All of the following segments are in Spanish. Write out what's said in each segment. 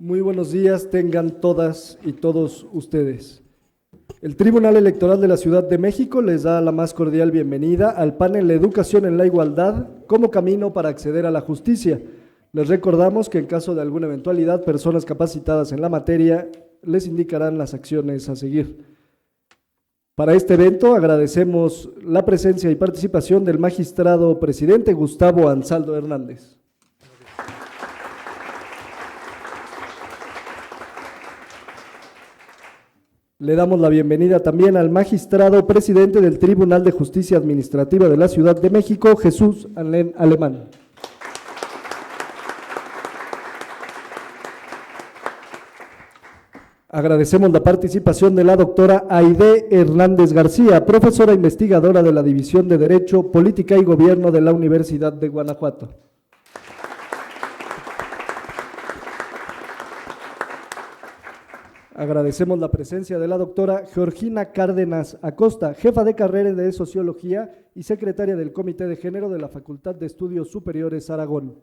Muy buenos días tengan todas y todos ustedes. El Tribunal Electoral de la Ciudad de México les da la más cordial bienvenida al panel Educación en la Igualdad como camino para acceder a la justicia. Les recordamos que en caso de alguna eventualidad, personas capacitadas en la materia les indicarán las acciones a seguir. Para este evento agradecemos la presencia y participación del magistrado presidente Gustavo Ansaldo Hernández. Le damos la bienvenida también al magistrado presidente del Tribunal de Justicia Administrativa de la Ciudad de México, Jesús Alemán. Agradecemos la participación de la doctora Aide Hernández García, profesora investigadora de la División de Derecho, Política y Gobierno de la Universidad de Guanajuato. Agradecemos la presencia de la doctora Georgina Cárdenas Acosta, jefa de carrera de Sociología y secretaria del Comité de Género de la Facultad de Estudios Superiores Aragón.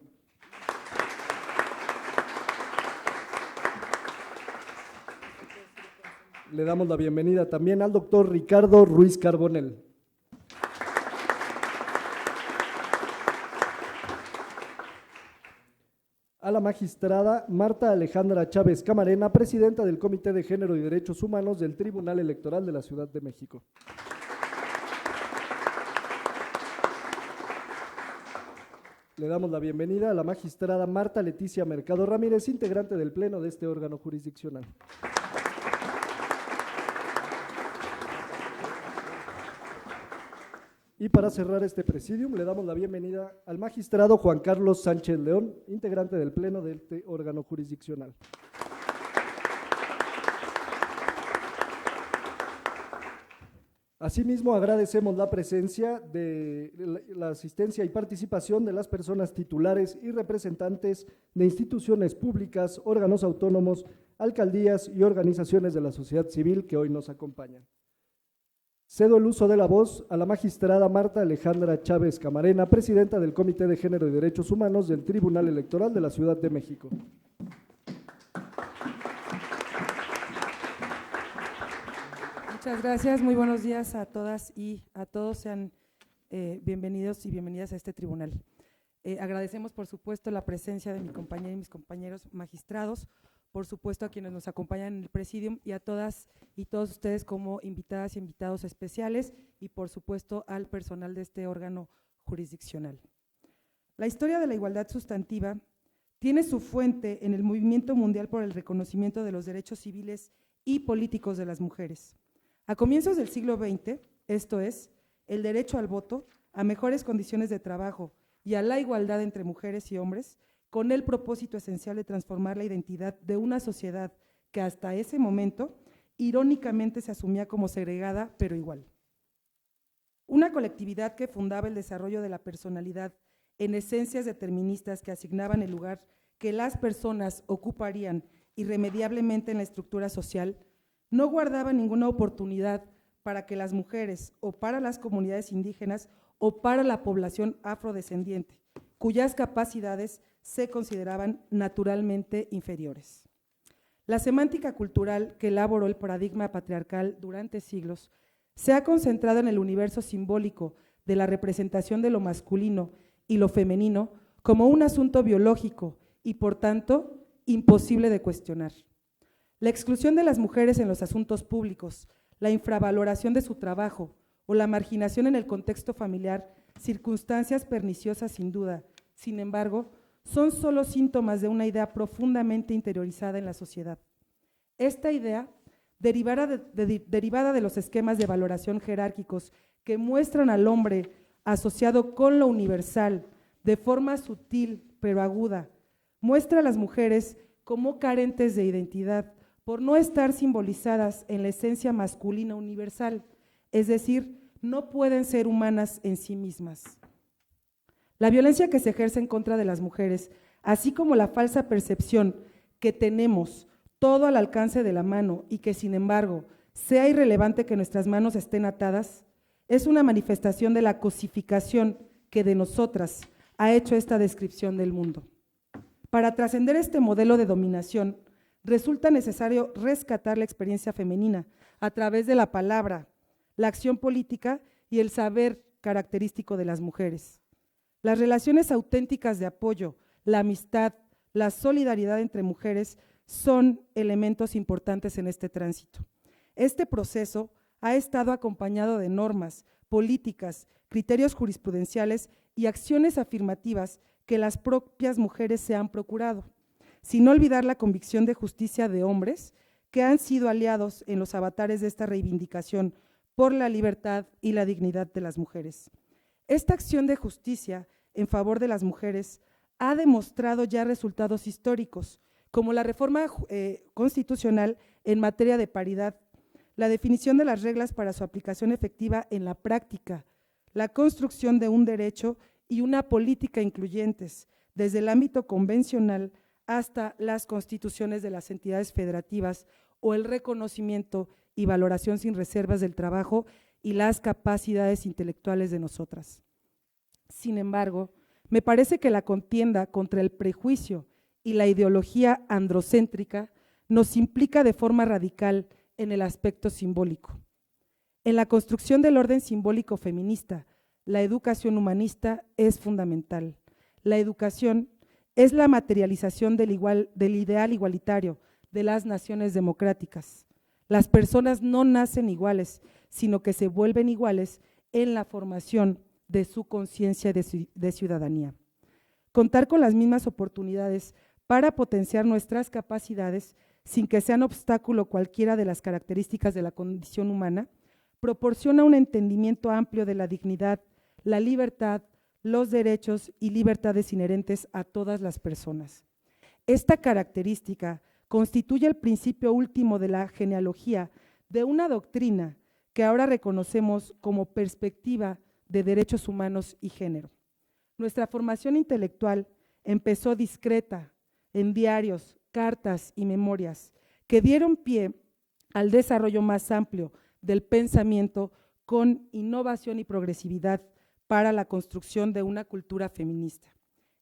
Le damos la bienvenida también al doctor Ricardo Ruiz Carbonell. A la magistrada Marta Alejandra Chávez Camarena, presidenta del Comité de Género y Derechos Humanos del Tribunal Electoral de la Ciudad de México. Le damos la bienvenida a la magistrada Marta Leticia Mercado Ramírez, integrante del Pleno de este órgano jurisdiccional. Y para cerrar este presidium, le damos la bienvenida al magistrado Juan Carlos Sánchez León, integrante del Pleno de este órgano jurisdiccional. Asimismo, agradecemos la presencia de la asistencia y participación de las personas titulares y representantes de instituciones públicas, órganos autónomos, alcaldías y organizaciones de la sociedad civil que hoy nos acompañan. Cedo el uso de la voz a la magistrada Marta Alejandra Chávez Camarena, presidenta del Comité de Género y Derechos Humanos del Tribunal Electoral de la Ciudad de México. Muchas gracias, muy buenos días a todas y a todos, sean bienvenidos y bienvenidas a este tribunal. Agradecemos por supuesto la presencia de mi compañera y mis compañeros magistrados, por supuesto a quienes nos acompañan en el presidium y a todas y todos ustedes como invitadas y invitados especiales y por supuesto al personal de este órgano jurisdiccional. La historia de la igualdad sustantiva tiene su fuente en el movimiento mundial por el reconocimiento de los derechos civiles y políticos de las mujeres. A comienzos del siglo XX, esto es, el derecho al voto, a mejores condiciones de trabajo y a la igualdad entre mujeres y hombres, con el propósito esencial de transformar la identidad de una sociedad que hasta ese momento irónicamente se asumía como segregada pero igual. Una colectividad que fundaba el desarrollo de la personalidad en esencias deterministas que asignaban el lugar que las personas ocuparían irremediablemente en la estructura social, no guardaba ninguna oportunidad para que las mujeres o para las comunidades indígenas o para la población afrodescendiente, cuyas capacidades se consideraban naturalmente inferiores. La semántica cultural que elaboró el paradigma patriarcal durante siglos se ha concentrado en el universo simbólico de la representación de lo masculino y lo femenino como un asunto biológico y, por tanto, imposible de cuestionar. La exclusión de las mujeres en los asuntos públicos, la infravaloración de su trabajo o la marginación en el contexto familiar, circunstancias perniciosas sin duda, sin embargo, son solo síntomas de una idea profundamente interiorizada en la sociedad. Esta idea, derivada de los esquemas de valoración jerárquicos que muestran al hombre asociado con lo universal de forma sutil pero aguda, muestra a las mujeres como carentes de identidad por no estar simbolizadas en la esencia masculina universal, es decir, no pueden ser humanas en sí mismas. La violencia que se ejerce en contra de las mujeres, así como la falsa percepción que tenemos todo al alcance de la mano y que sin embargo sea irrelevante que nuestras manos estén atadas, es una manifestación de la cosificación que de nosotras ha hecho esta descripción del mundo. Para trascender este modelo de dominación, resulta necesario rescatar la experiencia femenina a través de la palabra, la acción política y el saber característico de las mujeres. Las relaciones auténticas de apoyo, la amistad, la solidaridad entre mujeres son elementos importantes en este tránsito. Este proceso ha estado acompañado de normas, políticas, criterios jurisprudenciales y acciones afirmativas que las propias mujeres se han procurado, sin olvidar la convicción de justicia de hombres que han sido aliados en los avatares de esta reivindicación por la libertad y la dignidad de las mujeres. Esta acción de justicia en favor de las mujeres ha demostrado ya resultados históricos, como la reforma constitucional en materia de paridad, la definición de las reglas para su aplicación efectiva en la práctica, la construcción de un derecho y una política incluyentes, desde el ámbito convencional hasta las constituciones de las entidades federativas o el reconocimiento y valoración sin reservas del trabajo y las capacidades intelectuales de nosotras. Sin embargo, me parece que la contienda contra el prejuicio y la ideología androcéntrica nos implica de forma radical en el aspecto simbólico. En la construcción del orden simbólico feminista, la educación humanista es fundamental. La educación es la materialización del ideal igualitario de las naciones democráticas. Las personas no nacen iguales, sino que se vuelven iguales en la formación de su conciencia de ciudadanía. Contar con las mismas oportunidades para potenciar nuestras capacidades sin que sean obstáculo cualquiera de las características de la condición humana, proporciona un entendimiento amplio de la dignidad, la libertad, los derechos y libertades inherentes a todas las personas. Esta característica constituye el principio último de la genealogía de una doctrina que ahora reconocemos como perspectiva de derechos humanos y género. Nuestra formación intelectual empezó discreta en diarios, cartas y memorias que dieron pie al desarrollo más amplio del pensamiento con innovación y progresividad para la construcción de una cultura feminista.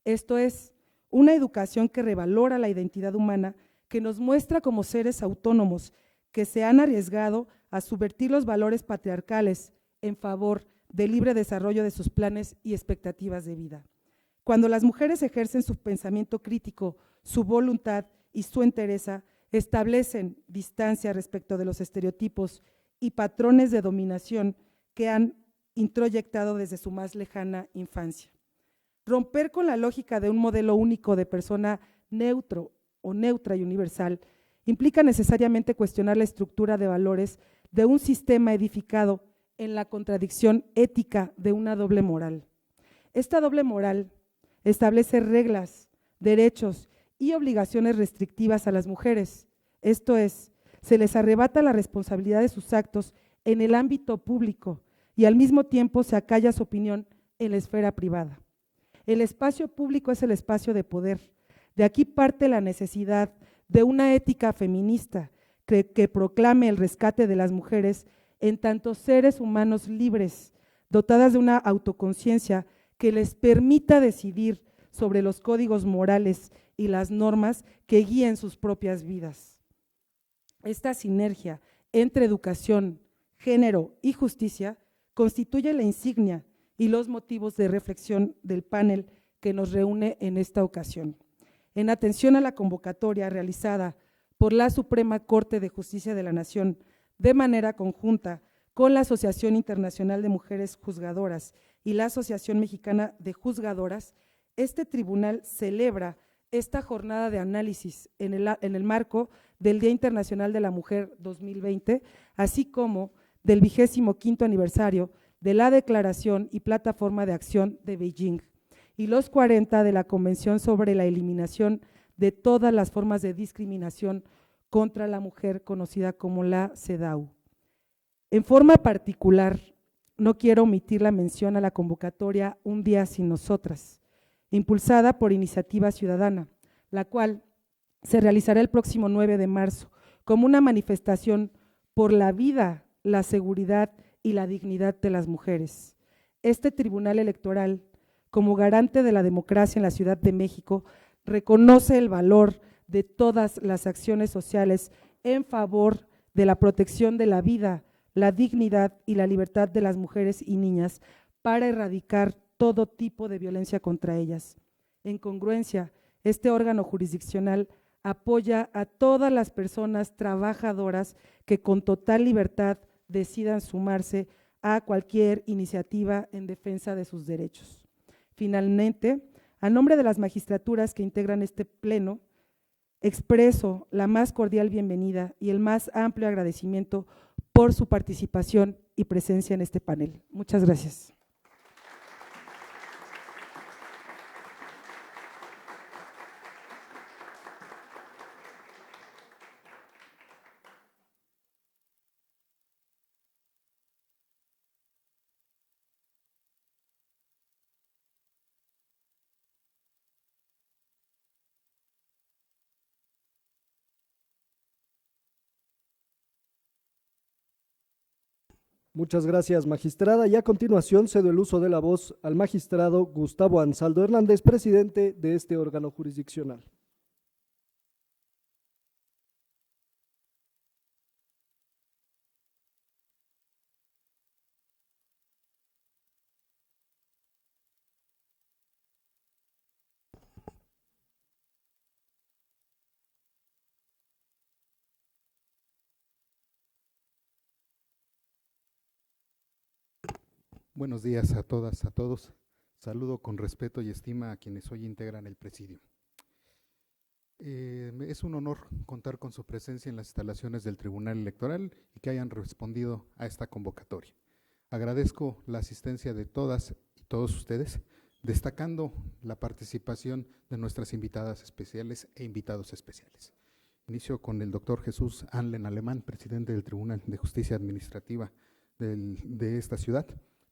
Esto es, una educación que revalora la identidad humana, que nos muestra como seres autónomos que se han arriesgado a subvertir los valores patriarcales en favor del libre desarrollo de sus planes y expectativas de vida. Cuando las mujeres ejercen su pensamiento crítico, su voluntad y su entereza, establecen distancia respecto de los estereotipos y patrones de dominación que han introyectado desde su más lejana infancia. Romper con la lógica de un modelo único de persona neutro o neutra y universal implica necesariamente cuestionar la estructura de valores de un sistema edificado en la contradicción ética de una doble moral. Esta doble moral establece reglas, derechos y obligaciones restrictivas a las mujeres. Esto es, se les arrebata la responsabilidad de sus actos en el ámbito público y al mismo tiempo se acalla su opinión en la esfera privada. El espacio público es el espacio de poder. De aquí parte la necesidad de una ética feminista que proclame el rescate de las mujeres en tanto seres humanos libres, dotadas de una autoconciencia que les permita decidir sobre los códigos morales y las normas que guíen sus propias vidas. Esta sinergia entre educación, género y justicia constituye la insignia y los motivos de reflexión del panel que nos reúne en esta ocasión. En atención a la convocatoria realizada por la Suprema Corte de Justicia de la Nación de manera conjunta con la Asociación Internacional de Mujeres Juzgadoras y la Asociación Mexicana de Juzgadoras, este tribunal celebra esta jornada de análisis en el marco del Día Internacional de la Mujer 2020, así como del 25º aniversario de la Declaración y Plataforma de Acción de Beijing y los 40 de la Convención sobre la Eliminación de todas las formas de discriminación contra la mujer, conocida como la CEDAW. En forma particular, no quiero omitir la mención a la convocatoria Un Día Sin Nosotras, impulsada por Iniciativa Ciudadana, la cual se realizará el próximo 9 de marzo como una manifestación por la vida, la seguridad y la dignidad de las mujeres. Este tribunal electoral, como garante de la democracia en la Ciudad de México, reconoce el valor de todas las acciones sociales en favor de la protección de la vida, la dignidad y la libertad de las mujeres y niñas para erradicar todo tipo de violencia contra ellas. En congruencia, este órgano jurisdiccional apoya a todas las personas trabajadoras que con total libertad decidan sumarse a cualquier iniciativa en defensa de sus derechos. Finalmente, a nombre de las magistraturas que integran este pleno, expreso la más cordial bienvenida y el más amplio agradecimiento por su participación y presencia en este panel. Muchas gracias. Muchas gracias, magistrada. Y a continuación cedo el uso de la voz al magistrado Gustavo Ansaldo Hernández, presidente de este órgano jurisdiccional. Buenos días a todas, a todos. Saludo con respeto y estima a quienes hoy integran el presidio. Es un honor contar con su presencia en las instalaciones del Tribunal Electoral y que hayan respondido a esta convocatoria. Agradezco la asistencia de todas y todos ustedes, destacando la participación de nuestras invitadas especiales e invitados especiales. Inicio con el doctor Jesús Anlen Alemán, presidente del Tribunal de Justicia Administrativa de esta ciudad,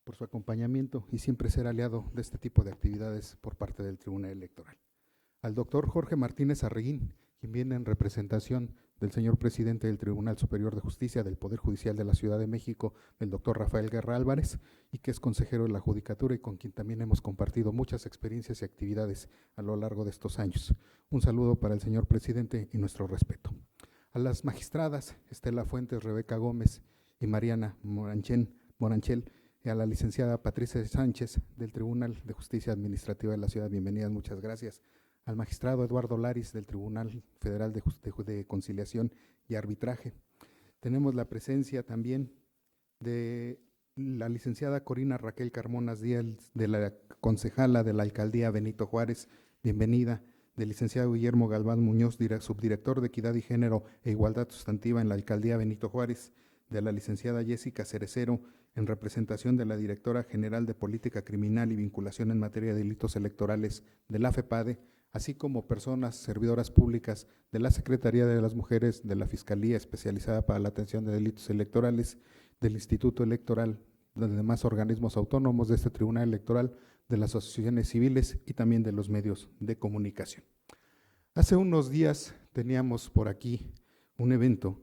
por su acompañamiento y siempre ser aliado de este tipo de actividades por parte del Tribunal Electoral. Al doctor Jorge Martínez Arreguín, quien viene en representación del señor presidente del Tribunal Superior de Justicia del Poder Judicial de la Ciudad de México, el doctor Rafael Guerra Álvarez, y que es consejero de la Judicatura y con quien también hemos compartido muchas experiencias y actividades a lo largo de estos años. Un saludo para el señor presidente y nuestro respeto. A las magistradas Estela Fuentes, Rebeca Gómez y Mariana Moranchel, y a la licenciada Patricia Sánchez del Tribunal de Justicia Administrativa de la Ciudad, bienvenidas, muchas gracias. Al magistrado Eduardo Laris del Tribunal Federal de Conciliación y Arbitraje. Tenemos la presencia también de la licenciada Corina Raquel Carmonas Díaz, de la concejala de la Alcaldía Benito Juárez, bienvenida. Del licenciado Guillermo Galván Muñoz, subdirector de Equidad y Género e Igualdad Sustantiva en la Alcaldía Benito Juárez. De la licenciada Jessica Cerecero, en representación de la Directora General de Política Criminal y Vinculación en Materia de Delitos Electorales de la FEPADE, así como personas servidoras públicas de la Secretaría de las Mujeres, de la Fiscalía Especializada para la Atención de Delitos Electorales, del Instituto Electoral, de los demás organismos autónomos de este Tribunal Electoral, de las asociaciones civiles y también de los medios de comunicación. Hace unos días teníamos por aquí un evento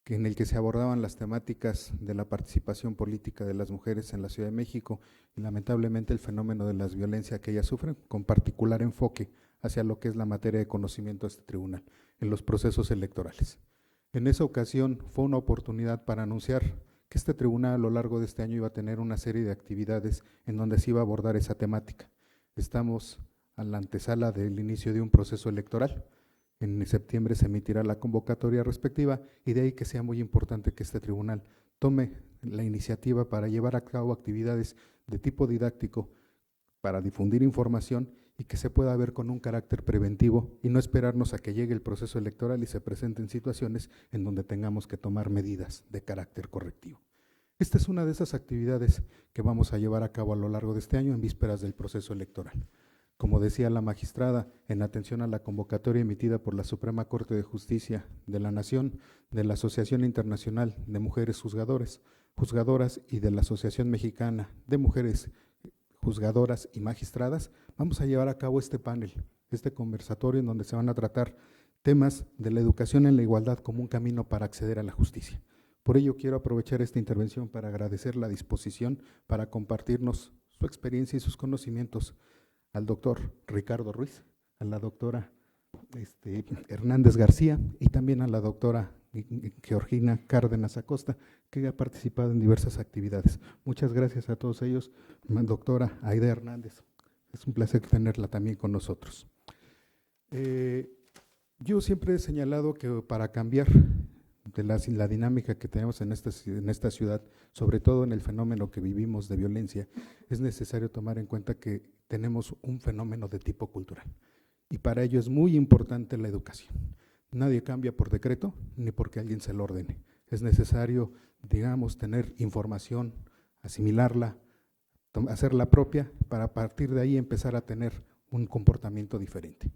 en el que se abordaban las temáticas de la participación política de las mujeres en la Ciudad de México y lamentablemente el fenómeno de las violencias que ellas sufren, con particular enfoque hacia lo que es la materia de conocimiento de este tribunal en los procesos electorales. En esa ocasión fue una oportunidad para anunciar que este tribunal a lo largo de este año iba a tener una serie de actividades en donde se iba a abordar esa temática. Estamos a la antesala del inicio de un proceso electoral. En septiembre se emitirá la convocatoria respectiva y de ahí que sea muy importante que este tribunal tome la iniciativa para llevar a cabo actividades de tipo didáctico para difundir información y que se pueda ver con un carácter preventivo y no esperarnos a que llegue el proceso electoral y se presenten situaciones en donde tengamos que tomar medidas de carácter correctivo. Esta es una de esas actividades que vamos a llevar a cabo a lo largo de este año en vísperas del proceso electoral. Como decía la magistrada, en atención a la convocatoria emitida por la Suprema Corte de Justicia de la Nación, de la Asociación Internacional de Mujeres Juzgadoras y de la Asociación Mexicana de Mujeres Juzgadoras y Magistradas, vamos a llevar a cabo este panel, este conversatorio en donde se van a tratar temas de la educación en la igualdad como un camino para acceder a la justicia. Por ello quiero aprovechar esta intervención para agradecer la disposición para compartirnos su experiencia y sus conocimientos al doctor Ricardo Ruiz, a la doctora Hernández García, y también a la doctora Georgina Cárdenas Acosta, que ha participado en diversas actividades. Muchas gracias a todos ellos. Doctora Aida Hernández, es un placer tenerla también con nosotros. Yo siempre he señalado que para cambiar de la dinámica que tenemos en esta ciudad, sobre todo en el fenómeno que vivimos de violencia, es necesario tomar en cuenta que tenemos un fenómeno de tipo cultural. Y para ello es muy importante la educación. Nadie cambia por decreto ni porque alguien se lo ordene. Es necesario, digamos, tener información, asimilarla, hacerla propia, para a partir de ahí empezar a tener un comportamiento diferente.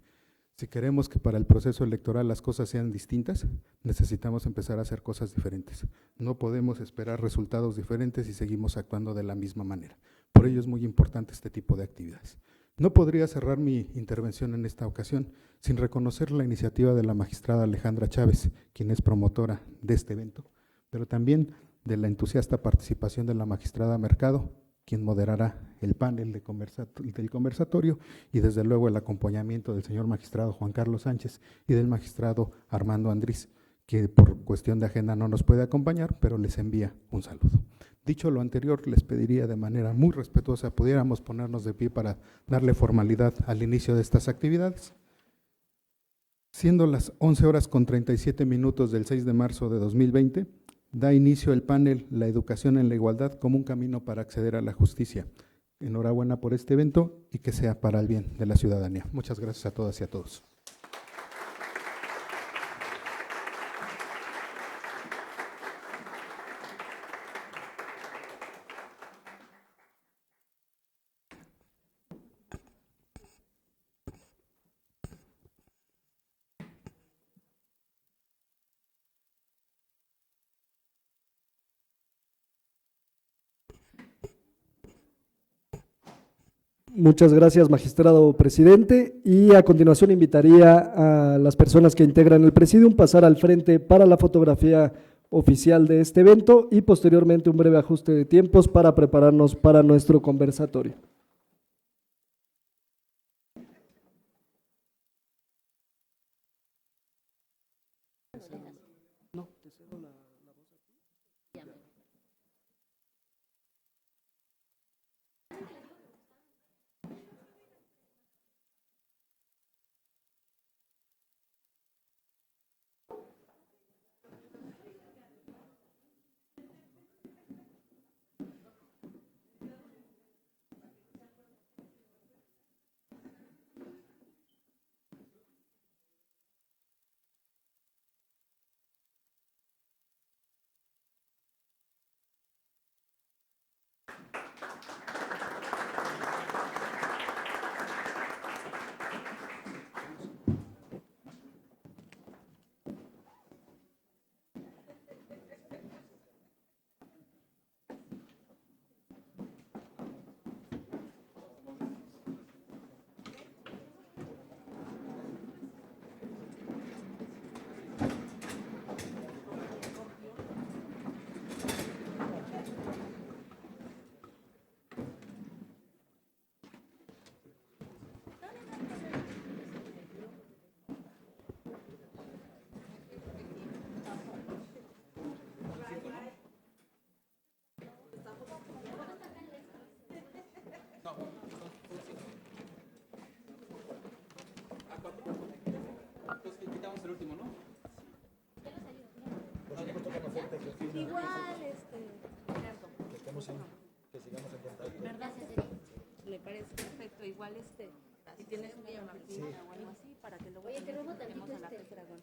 Si queremos que para el proceso electoral las cosas sean distintas, necesitamos empezar a hacer cosas diferentes. No podemos esperar resultados diferentes si seguimos actuando de la misma manera. Por ello es muy importante este tipo de actividades. No podría cerrar mi intervención en esta ocasión sin reconocer la iniciativa de la magistrada Alejandra Chávez, quien es promotora de este evento, pero también de la entusiasta participación de la magistrada Mercado, quien moderará el panel del conversatorio, y desde luego el acompañamiento del señor magistrado Juan Carlos Sánchez y del magistrado Armando Andrés, que por cuestión de agenda no nos puede acompañar, pero les envía un saludo. Dicho lo anterior, les pediría de manera muy respetuosa pudiéramos ponernos de pie para darle formalidad al inicio de estas actividades. Siendo las 11:37 del 6 de marzo de 2020, da inicio el panel La educación en la igualdad como un camino para acceder a la justicia. Enhorabuena por este evento y que sea para el bien de la ciudadanía. Muchas gracias a todas y a todos. Muchas gracias, magistrado presidente. Y a continuación invitaría a las personas que integran el presidium pasar al frente para la fotografía oficial de este evento y posteriormente un breve ajuste de tiempos para prepararnos para nuestro conversatorio. ¿Verdad? Le parece perfecto. Igual si tienes una llamadita o algo así para que luego tenemos a la Pez Dragón.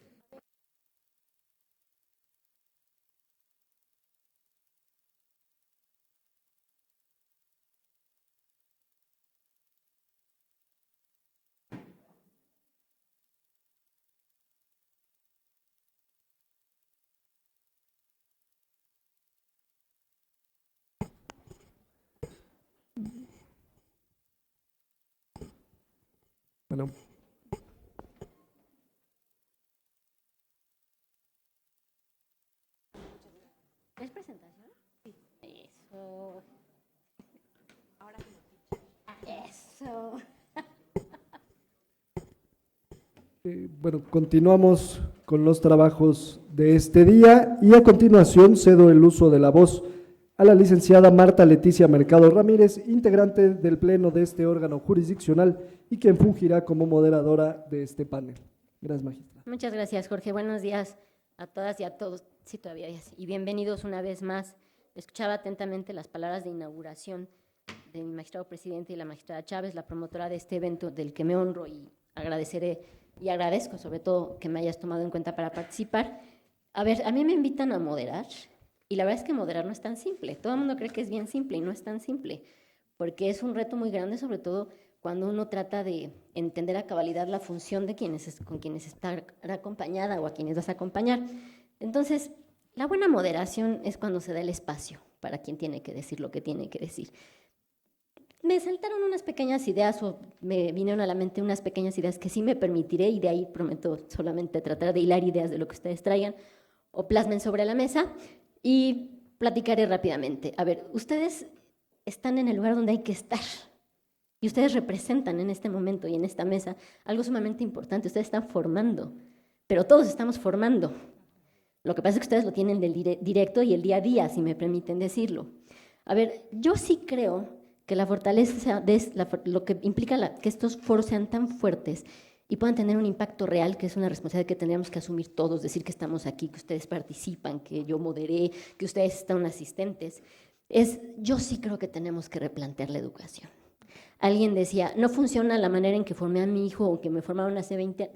Bueno. ¿Es presentación? Sí. Eso. Ahora sí. Eso. Bueno, continuamos con los trabajos de este día y a continuación cedo el uso de la voz a la licenciada Marta Leticia Mercado Ramírez, integrante del Pleno de este órgano jurisdiccional y quien fungirá como moderadora de este panel. Gracias, magistrada. Muchas gracias, Jorge. Buenos días a todas y a todos. Sí, todavía es. Y bienvenidos una vez más. Escuchaba atentamente las palabras de inauguración de mi magistrado presidente y la magistrada Chávez, la promotora de este evento del que me honro y agradeceré y agradezco sobre todo que me hayas tomado en cuenta para participar. A ver, a mí me invitan a moderar y la verdad es que moderar no es tan simple. Todo el mundo cree que es bien simple y no es tan simple, porque es un reto muy grande, sobre todo cuando uno trata de entender a cabalidad la función de con quienes estará acompañada o a quienes vas a acompañar. Entonces, la buena moderación es cuando se da el espacio para quien tiene que decir lo que tiene que decir. Me saltaron unas pequeñas ideas o me vinieron a la mente unas pequeñas ideas que sí me permitiré y de ahí prometo solamente tratar de hilar ideas de lo que ustedes traigan o plasmen sobre la mesa y platicaré rápidamente. A ver, ustedes están en el lugar donde hay que estar y ustedes representan en este momento y en esta mesa algo sumamente importante. Ustedes están formando, pero todos estamos formando. Lo que pasa es que ustedes lo tienen del directo y el día a día, si me permiten decirlo. A ver, yo sí creo que la fortaleza, lo que implica que estos foros sean tan fuertes y puedan tener un impacto real, que es una responsabilidad que tendríamos que asumir todos, decir que estamos aquí, que ustedes participan, que yo moderé, que ustedes están asistentes, yo sí creo que tenemos que replantear la educación. Alguien decía, no funciona la manera en que formé a mi hijo o que me formaron hace 20,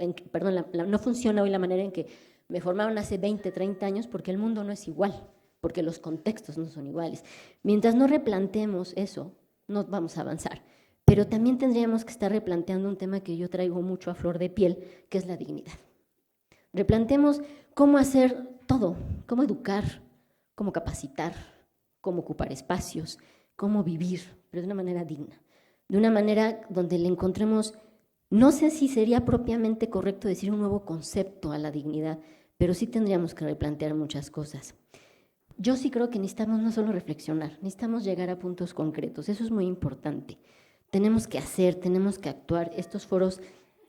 no funciona hoy la manera en que me formaron hace 20, 30 años porque el mundo no es igual, porque los contextos no son iguales. Mientras no replanteemos eso, no vamos a avanzar. Pero también tendríamos que estar replanteando un tema que yo traigo mucho a flor de piel, que es la dignidad. Replanteemos cómo hacer todo, cómo educar, cómo capacitar, cómo ocupar espacios, cómo vivir, pero de una manera digna, de una manera donde le encontremos, no sé si sería propiamente correcto decir un nuevo concepto a la dignidad, pero sí tendríamos que replantear muchas cosas. Yo sí creo que necesitamos no solo reflexionar, necesitamos llegar a puntos concretos, eso es muy importante. Tenemos que hacer, tenemos que actuar. Estos foros,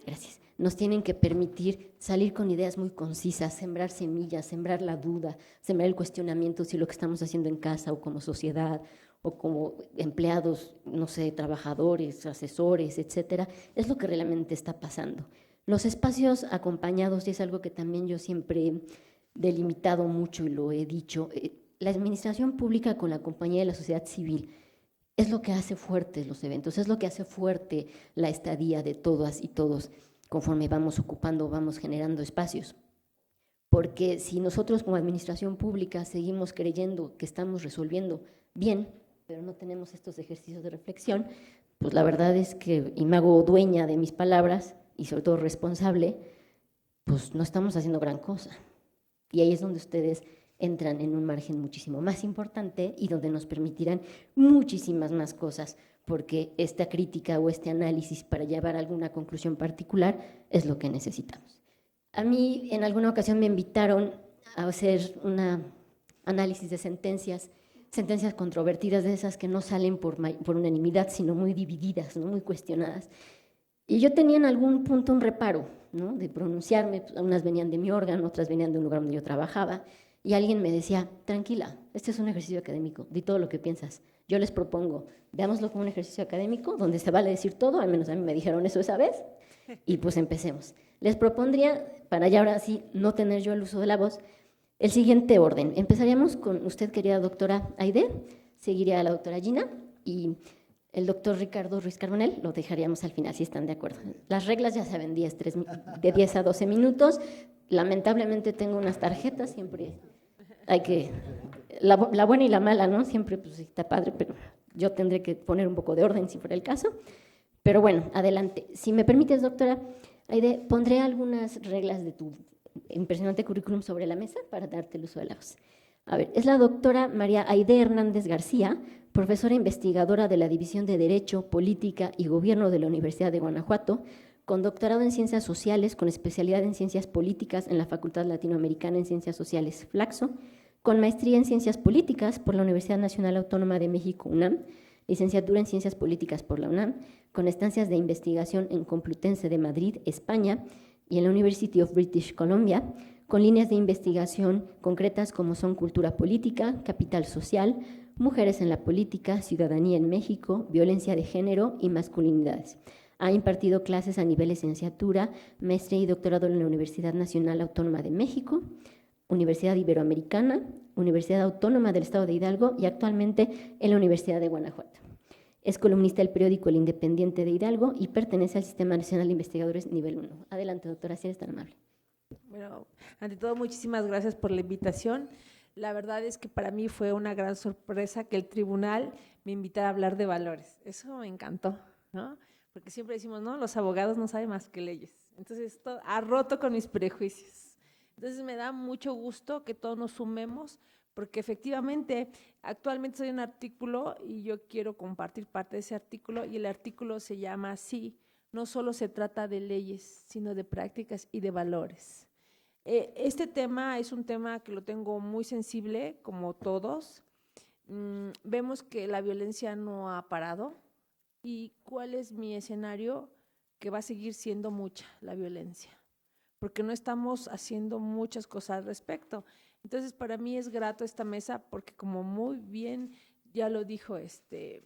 gracias, nos tienen que permitir salir con ideas muy concisas, sembrar semillas, sembrar la duda, sembrar el cuestionamiento si lo que estamos haciendo en casa o como sociedad o como empleados, no sé, trabajadores, asesores, etcétera, es lo que realmente está pasando. Los espacios acompañados, y es algo que también yo siempre he delimitado mucho y lo he dicho, la administración pública con la compañía de la sociedad civil es lo que hace fuertes los eventos, es lo que hace fuerte la estadía de todas y todos conforme vamos ocupando, vamos generando espacios. Porque si nosotros como administración pública seguimos creyendo que estamos resolviendo bien, pero no tenemos estos ejercicios de reflexión, pues la verdad es que, y me hago dueña de mis palabras, y sobre todo responsable, pues no estamos haciendo gran cosa. Y ahí es donde ustedes entran en un margen muchísimo más importante y donde nos permitirán muchísimas más cosas, porque esta crítica o este análisis para llevar a alguna conclusión particular es lo que necesitamos. A mí en alguna ocasión me invitaron a hacer un análisis de sentencias controvertidas, de esas que no salen por unanimidad, sino muy divididas, ¿no? Muy cuestionadas. Y yo tenía en algún punto un reparo, ¿no? De pronunciarme, pues, unas venían de mi órgano, otras venían de un lugar donde yo trabajaba, y alguien me decía, tranquila, este es un ejercicio académico, di todo lo que piensas. Yo les propongo, veámoslo como un ejercicio académico, donde se vale decir todo, al menos a mí me dijeron eso esa vez, y pues empecemos. Les propondría, para ya ahora sí no tener yo el uso de la voz, el siguiente orden. Empezaríamos con usted, querida doctora Aide, seguiría a la doctora Gina, y el doctor Ricardo Ruiz Carbonell lo dejaríamos al final, si están de acuerdo. Las reglas ya saben, de 10 a 12 minutos. Lamentablemente tengo unas tarjetas, siempre hay que… La buena y la mala, ¿no? Siempre pues, está padre, pero yo tendré que poner un poco de orden si fuera el caso. Pero bueno, adelante. Si me permites, doctora Aide, pondré algunas reglas de tu impresionante currículum sobre la mesa para darte el uso de la voz. A ver, es la doctora María Aide Hernández García, profesora investigadora de la División de Derecho, Política y Gobierno de la Universidad de Guanajuato, con doctorado en Ciencias Sociales, con especialidad en Ciencias Políticas en la Facultad Latinoamericana en Ciencias Sociales, Flaxo, con maestría en Ciencias Políticas por la Universidad Nacional Autónoma de México, UNAM, licenciatura en Ciencias Políticas por la UNAM, con estancias de investigación en Complutense de Madrid, España, y en la University of British Columbia, con líneas de investigación concretas como son cultura política, capital social, mujeres en la política, ciudadanía en México, violencia de género y masculinidades. Ha impartido clases a nivel licenciatura, maestría y doctorado en la Universidad Nacional Autónoma de México, Universidad Iberoamericana, Universidad Autónoma del Estado de Hidalgo y actualmente en la Universidad de Guanajuato. Es columnista del periódico El Independiente de Hidalgo y pertenece al Sistema Nacional de Investigadores Nivel 1. Adelante, doctora, si eres tan amable. Bueno, ante todo, muchísimas gracias por la invitación. La verdad es que para mí fue una gran sorpresa que el tribunal me invitara a hablar de valores. Eso me encantó, ¿no? Porque siempre decimos, no, los abogados no saben más que leyes. Entonces, esto ha roto con mis prejuicios. Entonces, me da mucho gusto que todos nos sumemos, porque efectivamente, actualmente soy un artículo y yo quiero compartir parte de ese artículo, y el artículo se llama así: no solo se trata de leyes, sino de prácticas y de valores. Este tema es un tema que lo tengo muy sensible, como todos. Vemos que la violencia no ha parado. ¿Y cuál es mi escenario? Que va a seguir siendo mucha la violencia, porque no estamos haciendo muchas cosas al respecto. Entonces, para mí es grato esta mesa, porque como muy bien ya lo dijo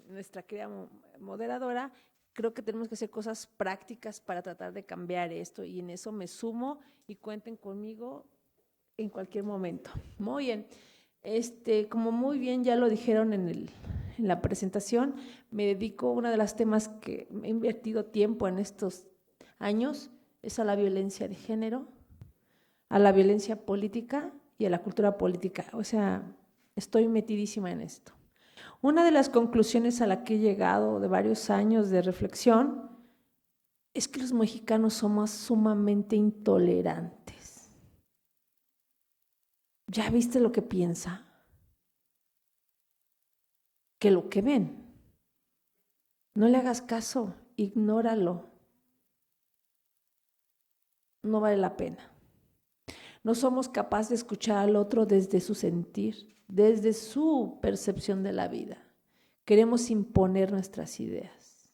nuestra querida moderadora, creo que tenemos que hacer cosas prácticas para tratar de cambiar esto, y en eso me sumo y cuenten conmigo en cualquier momento. Muy bien, como muy bien ya lo dijeron en la presentación, me dedico, una de las temas que he invertido tiempo en estos años es a la violencia de género, a la violencia política y a la cultura política. O sea, estoy metidísima en esto. Una de las conclusiones a la que he llegado de varios años de reflexión es que los mexicanos somos sumamente intolerantes. ¿Ya viste lo que piensa? Que lo que ven. No le hagas caso, ignóralo. No vale la pena. No somos capaces de escuchar al otro desde su sentir, desde su percepción de la vida. Queremos imponer nuestras ideas.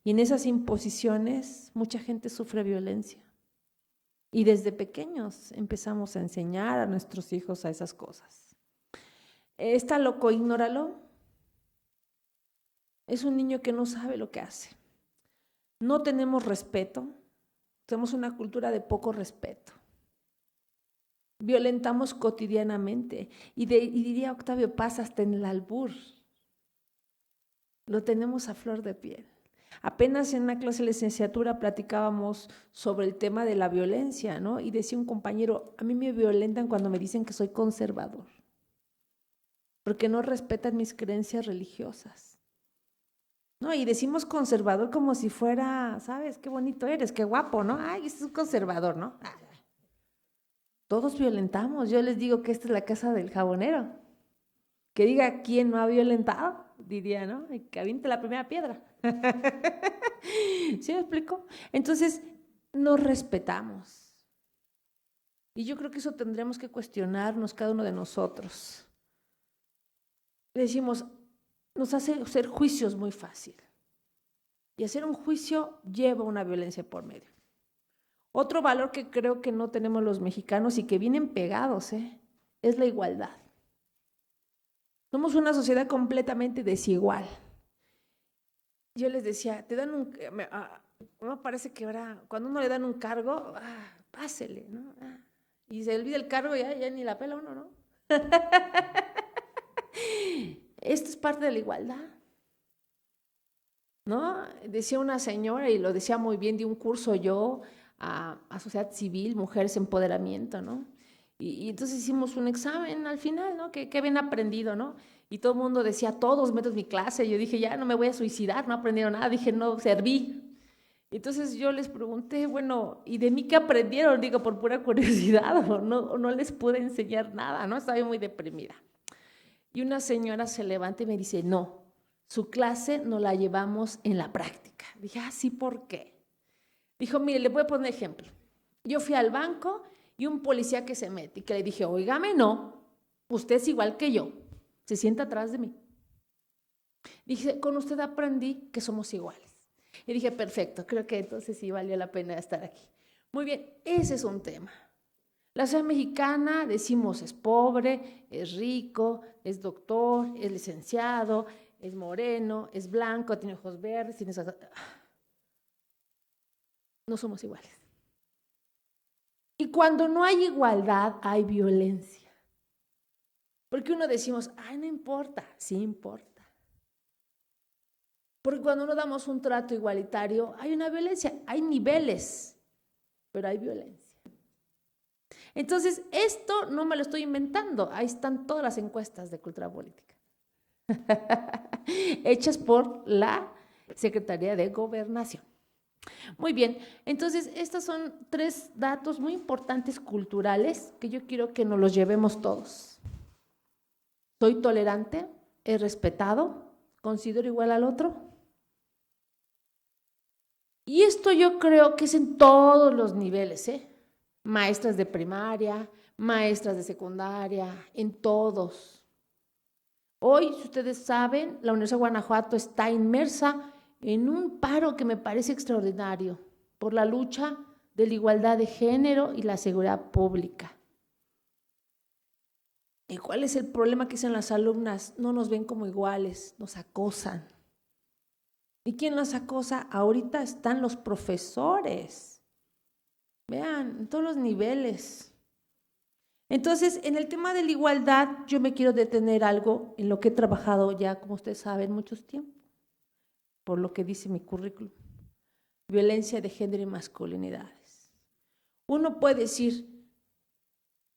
Y en esas imposiciones mucha gente sufre violencia. Y desde pequeños empezamos a enseñar a nuestros hijos a esas cosas. ¿Está loco? Ignóralo. Es un niño que no sabe lo que hace. No tenemos respeto. Tenemos una cultura de poco respeto. Violentamos cotidianamente. Y diría Octavio Paz, hasta en el albur. Lo tenemos a flor de piel. Apenas en una clase de licenciatura platicábamos sobre el tema de la violencia, ¿no? Y decía un compañero, a mí me violentan cuando me dicen que soy conservador, porque no respetan mis creencias religiosas. No, y decimos conservador como si fuera, ¿sabes? Qué bonito eres, qué guapo, ¿no? Ay, este es un conservador, ¿no? Todos violentamos. Yo les digo que esta es la casa del jabonero. Que diga quién no ha violentado, diría, ¿no? Y que aviente la primera piedra. ¿Sí me explico? Entonces, nos respetamos. Y yo creo que eso tendremos que cuestionarnos cada uno de nosotros. Decimos, nos hace hacer juicios muy fácil. Y hacer un juicio lleva una violencia por medio. Otro valor que creo que no tenemos los mexicanos y que vienen pegados, es la igualdad. Somos una sociedad completamente desigual. Yo les decía, te dan me parece que ahora, cuando uno le dan un cargo, pásele, ¿no? Y se olvida el cargo, ya ni la pela uno, ¿no? Esto es parte de la igualdad, ¿no? Decía una señora, y lo decía muy bien, di un curso yo a sociedad civil, mujeres, empoderamiento, ¿no? Y entonces hicimos un examen al final, ¿no? ¿Qué habían aprendido, no? Y todo el mundo decía, todos menos mi clase. Yo dije, ya no me voy a suicidar, no aprendieron nada. Dije, no, serví. Entonces yo les pregunté, bueno, ¿y de mí qué aprendieron? Digo, por pura curiosidad, o no les pude enseñar nada, ¿no? Estaba muy deprimida. Y una señora se levanta y me dice, no, su clase no la llevamos en la práctica. Dije, sí, ¿por qué? Dijo, mire, le voy a poner ejemplo. Yo fui al banco y un policía que se mete y que le dije, óigame, no, usted es igual que yo, se sienta atrás de mí. Dije, con usted aprendí que somos iguales. Y dije, perfecto, creo que entonces sí valió la pena estar aquí. Muy bien, ese es un tema. La sociedad mexicana, decimos, es pobre, es rico, es doctor, es licenciado, es moreno, es blanco, tiene ojos verdes, tiene esas... No somos iguales. Y cuando no hay igualdad, hay violencia. Porque uno decimos, ay, no importa, sí importa. Porque cuando no damos un trato igualitario, hay una violencia, hay niveles, pero hay violencia. Entonces, esto no me lo estoy inventando, ahí están todas las encuestas de cultura política, hechas por la Secretaría de Gobernación. Muy bien, entonces estos son 3 datos muy importantes culturales que yo quiero que nos los llevemos todos. Soy tolerante, he respetado, considero igual al otro. Y esto yo creo que es en todos los niveles, maestras de primaria, maestras de secundaria, en todos. Hoy, si ustedes saben, la Universidad de Guanajuato está inmersa en un paro que me parece extraordinario por la lucha de la igualdad de género y la seguridad pública. ¿Y cuál es el problema que dicen las alumnas? No nos ven como iguales, nos acosan. ¿Y quién nos acosa? Ahorita están los profesores. Vean, en todos los niveles. Entonces, en el tema de la igualdad, yo me quiero detener algo en lo que he trabajado ya, como ustedes saben, muchos tiempos, por lo que dice mi currículum. Violencia de género y masculinidades. Uno puede decir,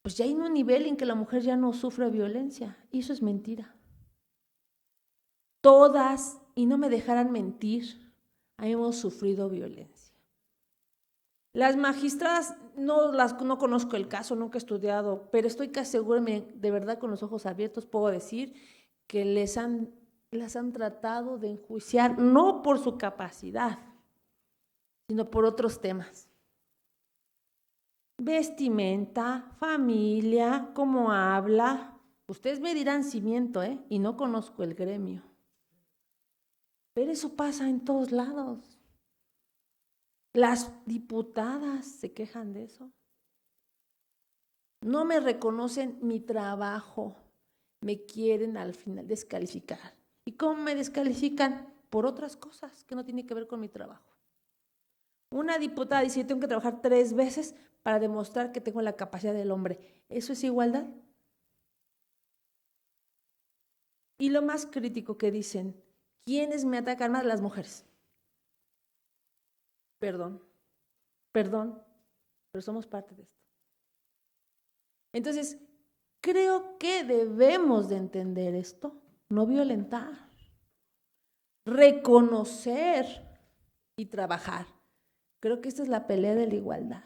pues ya hay un nivel en que la mujer ya no sufre violencia, y eso es mentira. Todas, y no me dejarán mentir, hemos sufrido violencia. Las magistradas, no conozco el caso, nunca he estudiado, pero estoy casi segura, de verdad con los ojos abiertos puedo decir que las han tratado de enjuiciar, no por su capacidad, sino por otros temas. Vestimenta, familia, cómo habla. Ustedes me dirán si miento, y no conozco el gremio. Pero eso pasa en todos lados. Las diputadas se quejan de eso. No me reconocen mi trabajo, me quieren al final descalificar. ¿Y cómo me descalifican? Por otras cosas que no tienen que ver con mi trabajo. Una diputada dice, yo tengo que trabajar 3 veces para demostrar que tengo la capacidad del hombre. ¿Eso es igualdad? Y lo más crítico que dicen, ¿quiénes me atacan más? Las mujeres. Perdón, pero somos parte de esto. Entonces, creo que debemos de entender esto, no violentar, reconocer y trabajar. Creo que esta es la pelea de la igualdad.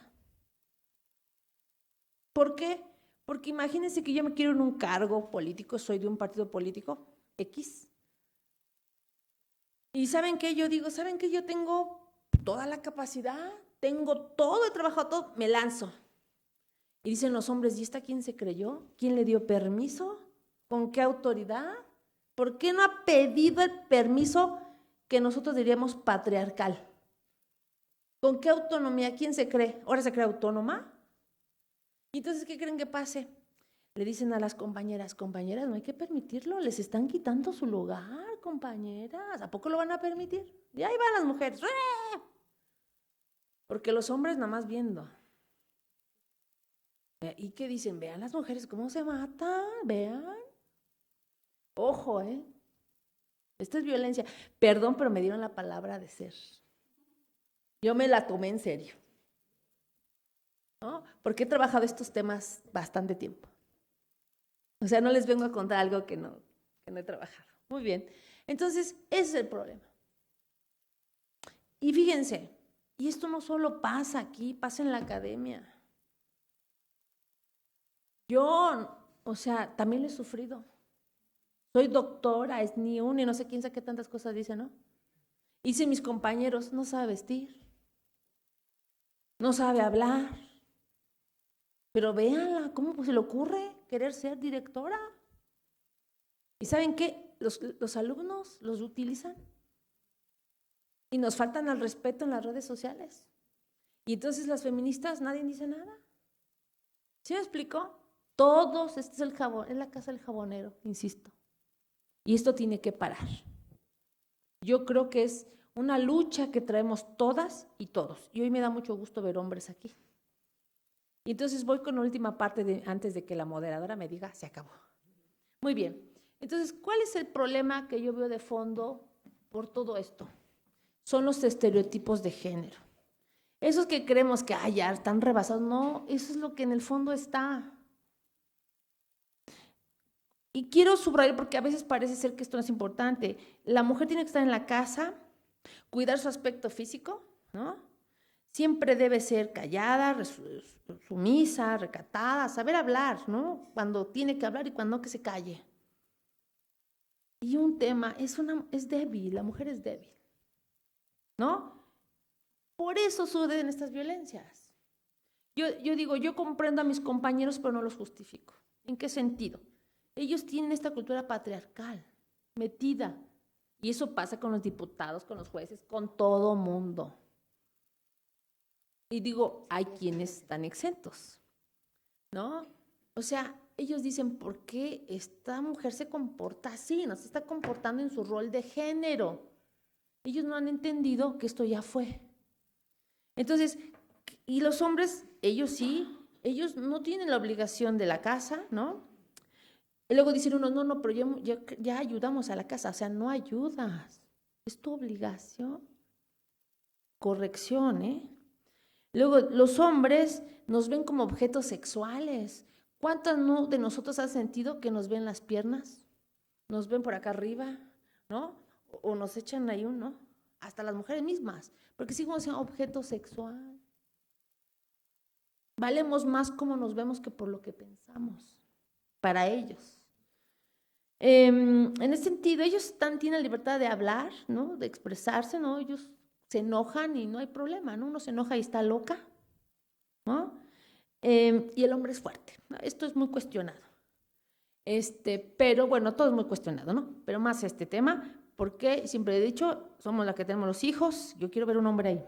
¿Por qué? Porque imagínense que yo me quiero en un cargo político, soy de un partido político, X. Y ¿saben qué? Yo digo, ¿saben qué? Yo tengo toda la capacidad, tengo todo, he trabajado todo, me lanzo. Y dicen los hombres, ¿y esta quién se creyó? ¿Quién le dio permiso? ¿Con qué autoridad? ¿Por qué no ha pedido el permiso que nosotros diríamos patriarcal? ¿Con qué autonomía? ¿Quién se cree? ¿Ahora se cree autónoma? ¿Y entonces qué creen que pase? Le dicen a las compañeras, no hay que permitirlo, les están quitando su lugar, compañeras, ¿a poco lo van a permitir? Y ahí van las mujeres, ¡eh! Porque los hombres nada más viendo. ¿Y qué dicen? Vean las mujeres cómo se matan, vean. Ojo, esto es violencia. Perdón, pero me dieron la palabra de ser. Yo me la tomé en serio, ¿no? Porque he trabajado estos temas bastante tiempo. O sea, no les vengo a contar algo que no he trabajado. Muy bien. Entonces, ese es el problema. Y fíjense, y esto no solo pasa aquí, pasa en la academia. Yo, también lo he sufrido. Soy doctora, es ni una y no sé quién sabe qué tantas cosas dice, ¿no? Hice mis compañeros, no sabe vestir, no sabe hablar. Pero véanla, ¿cómo se le ocurre querer ser directora? ¿Y saben qué? Los alumnos los utilizan y nos faltan al respeto en las redes sociales. Y entonces las feministas, nadie dice nada. ¿Sí me explicó? Todos, este es el jabón, es la casa del jabonero, insisto. Y esto tiene que parar. Yo creo que es una lucha que traemos todas y todos. Y hoy me da mucho gusto ver hombres aquí. Y entonces voy con la última parte antes de que la moderadora me diga, se acabó. Muy bien. Entonces, ¿cuál es el problema que yo veo de fondo por todo esto? Son los estereotipos de género. Esos que creemos que ya están rebasados, no, eso es lo que en el fondo está. Y quiero subrayar porque a veces parece ser que esto no es importante. La mujer tiene que estar en la casa, cuidar su aspecto físico, ¿no? Siempre debe ser callada, sumisa, recatada, saber hablar, ¿no? Cuando tiene que hablar y cuando no, que se calle. Y un tema, es débil, la mujer es débil, ¿no? Por eso suceden estas violencias. Yo digo, yo comprendo a mis compañeros, pero no los justifico. ¿En qué sentido? Ellos tienen esta cultura patriarcal metida. Y eso pasa con los diputados, con los jueces, con todo mundo. Y digo, hay quienes están exentos, ¿no? O sea, ellos dicen, ¿por qué esta mujer se comporta así? No se está comportando en su rol de género. Ellos no han entendido que esto ya fue. Entonces, y los hombres, ellos sí, ellos no tienen la obligación de la casa, ¿no? Y luego dicen unos, no, pero ya ayudamos a la casa. O sea, no ayudas, es tu obligación. Corrección, ¿eh? Luego, los hombres nos ven como objetos sexuales. ¿Cuántas de nosotros han sentido que nos ven las piernas? Nos ven por acá arriba, ¿no? O nos echan ahí ¿no? Hasta las mujeres mismas, porque seguimos siendo objeto sexual. Valemos más como nos vemos que por lo que pensamos, para ellos. En ese sentido, ellos tienen libertad de hablar, ¿no? De expresarse, ¿no? Ellos se enojan y no hay problema, ¿no? Uno se enoja y está loca, ¿no? Y el hombre es fuerte, ¿no? Esto es muy cuestionado. Pero bueno, todo es muy cuestionado, ¿no? Pero más este tema, porque siempre he dicho, somos las que tenemos los hijos, yo quiero ver un hombre ahí.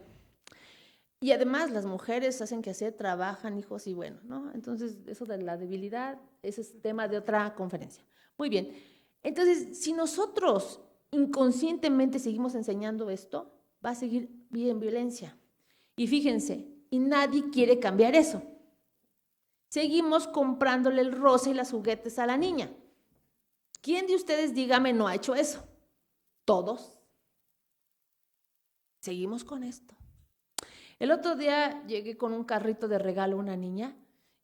Y además las mujeres hacen que hacer, trabajan, hijos y bueno, ¿no? Entonces, eso de la debilidad, ese es tema de otra conferencia. Muy bien, entonces, si nosotros inconscientemente seguimos enseñando esto, va a seguir bien violencia. Y fíjense, y nadie quiere cambiar eso. Seguimos comprándole el rosa y las juguetes a la niña. ¿Quién de ustedes, dígame, no ha hecho eso? Todos. Seguimos con esto. El otro día llegué con un carrito de regalo a una niña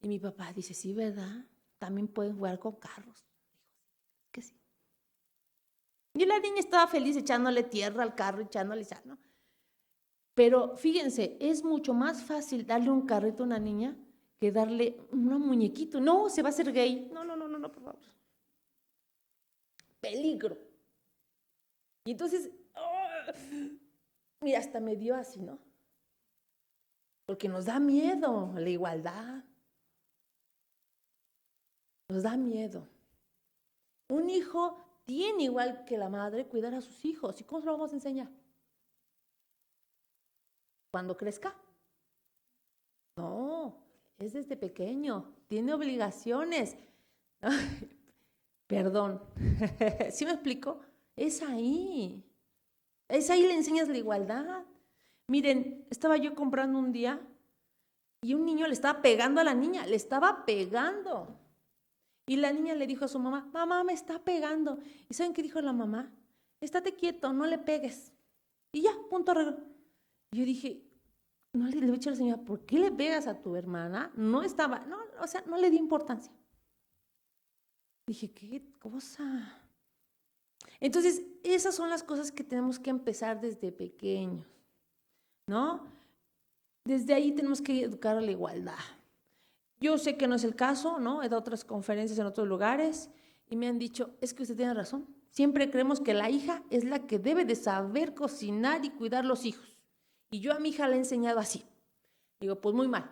y mi papá dice, sí, ¿verdad? También pueden jugar con carros. Que sí. Y la niña estaba feliz echándole tierra al carro, echándole sal, ¿no? Pero fíjense, es mucho más fácil darle un carrito a una niña que darle un muñequito. No, se va a hacer gay. No, por favor. Peligro. Y entonces, mira, hasta me dio así, ¿no? Porque nos da miedo la igualdad. Nos da miedo. Un hijo tiene, igual que la madre, cuidar a sus hijos. ¿Y cómo se lo vamos a enseñar? ¿Cuando crezca? No, es desde pequeño. Tiene obligaciones. Ay, perdón. ¿Sí me explico? Es ahí. Es ahí le enseñas la igualdad. Miren, estaba yo comprando un día y un niño le estaba pegando a la niña. Le estaba pegando. Y la niña le dijo a su mamá, mamá, me está pegando. ¿Y saben qué dijo la mamá? Estate quieto, no le pegues. Y ya, punto arreglo. Yo dije, no le voy a decir a la señora, ¿por qué le pegas a tu hermana? No estaba, no, o sea, no le di importancia. Dije, ¿qué cosa? Entonces, esas son las cosas que tenemos que empezar desde pequeños, ¿no? Desde ahí tenemos que educar a la igualdad. Yo sé que no es el caso, ¿no? He dado otras conferencias en otros lugares y me han dicho, es que usted tiene razón. Siempre creemos que la hija es la que debe de saber cocinar y cuidar los hijos. Y yo a mi hija le he enseñado así. Digo, pues muy mal.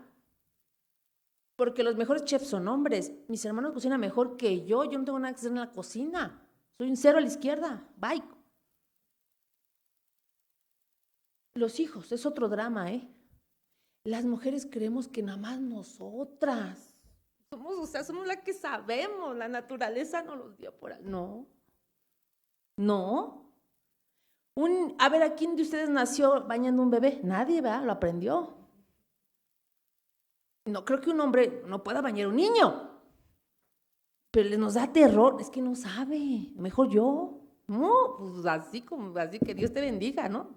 Porque los mejores chefs son hombres. Mis hermanos cocinan mejor que yo. Yo no tengo nada que hacer en la cocina. Soy un cero a la izquierda. Bye. Los hijos, es otro drama, ¿eh? Las mujeres creemos que nada más nosotras. Somos las que sabemos, la naturaleza nos los dio por ahí. No. A ver, ¿a quién de ustedes nació bañando un bebé? Nadie, ¿verdad? Lo aprendió. No creo que un hombre no pueda bañar a un niño. Pero nos da terror, es que no sabe, mejor yo. No, pues así que Dios te bendiga, ¿no?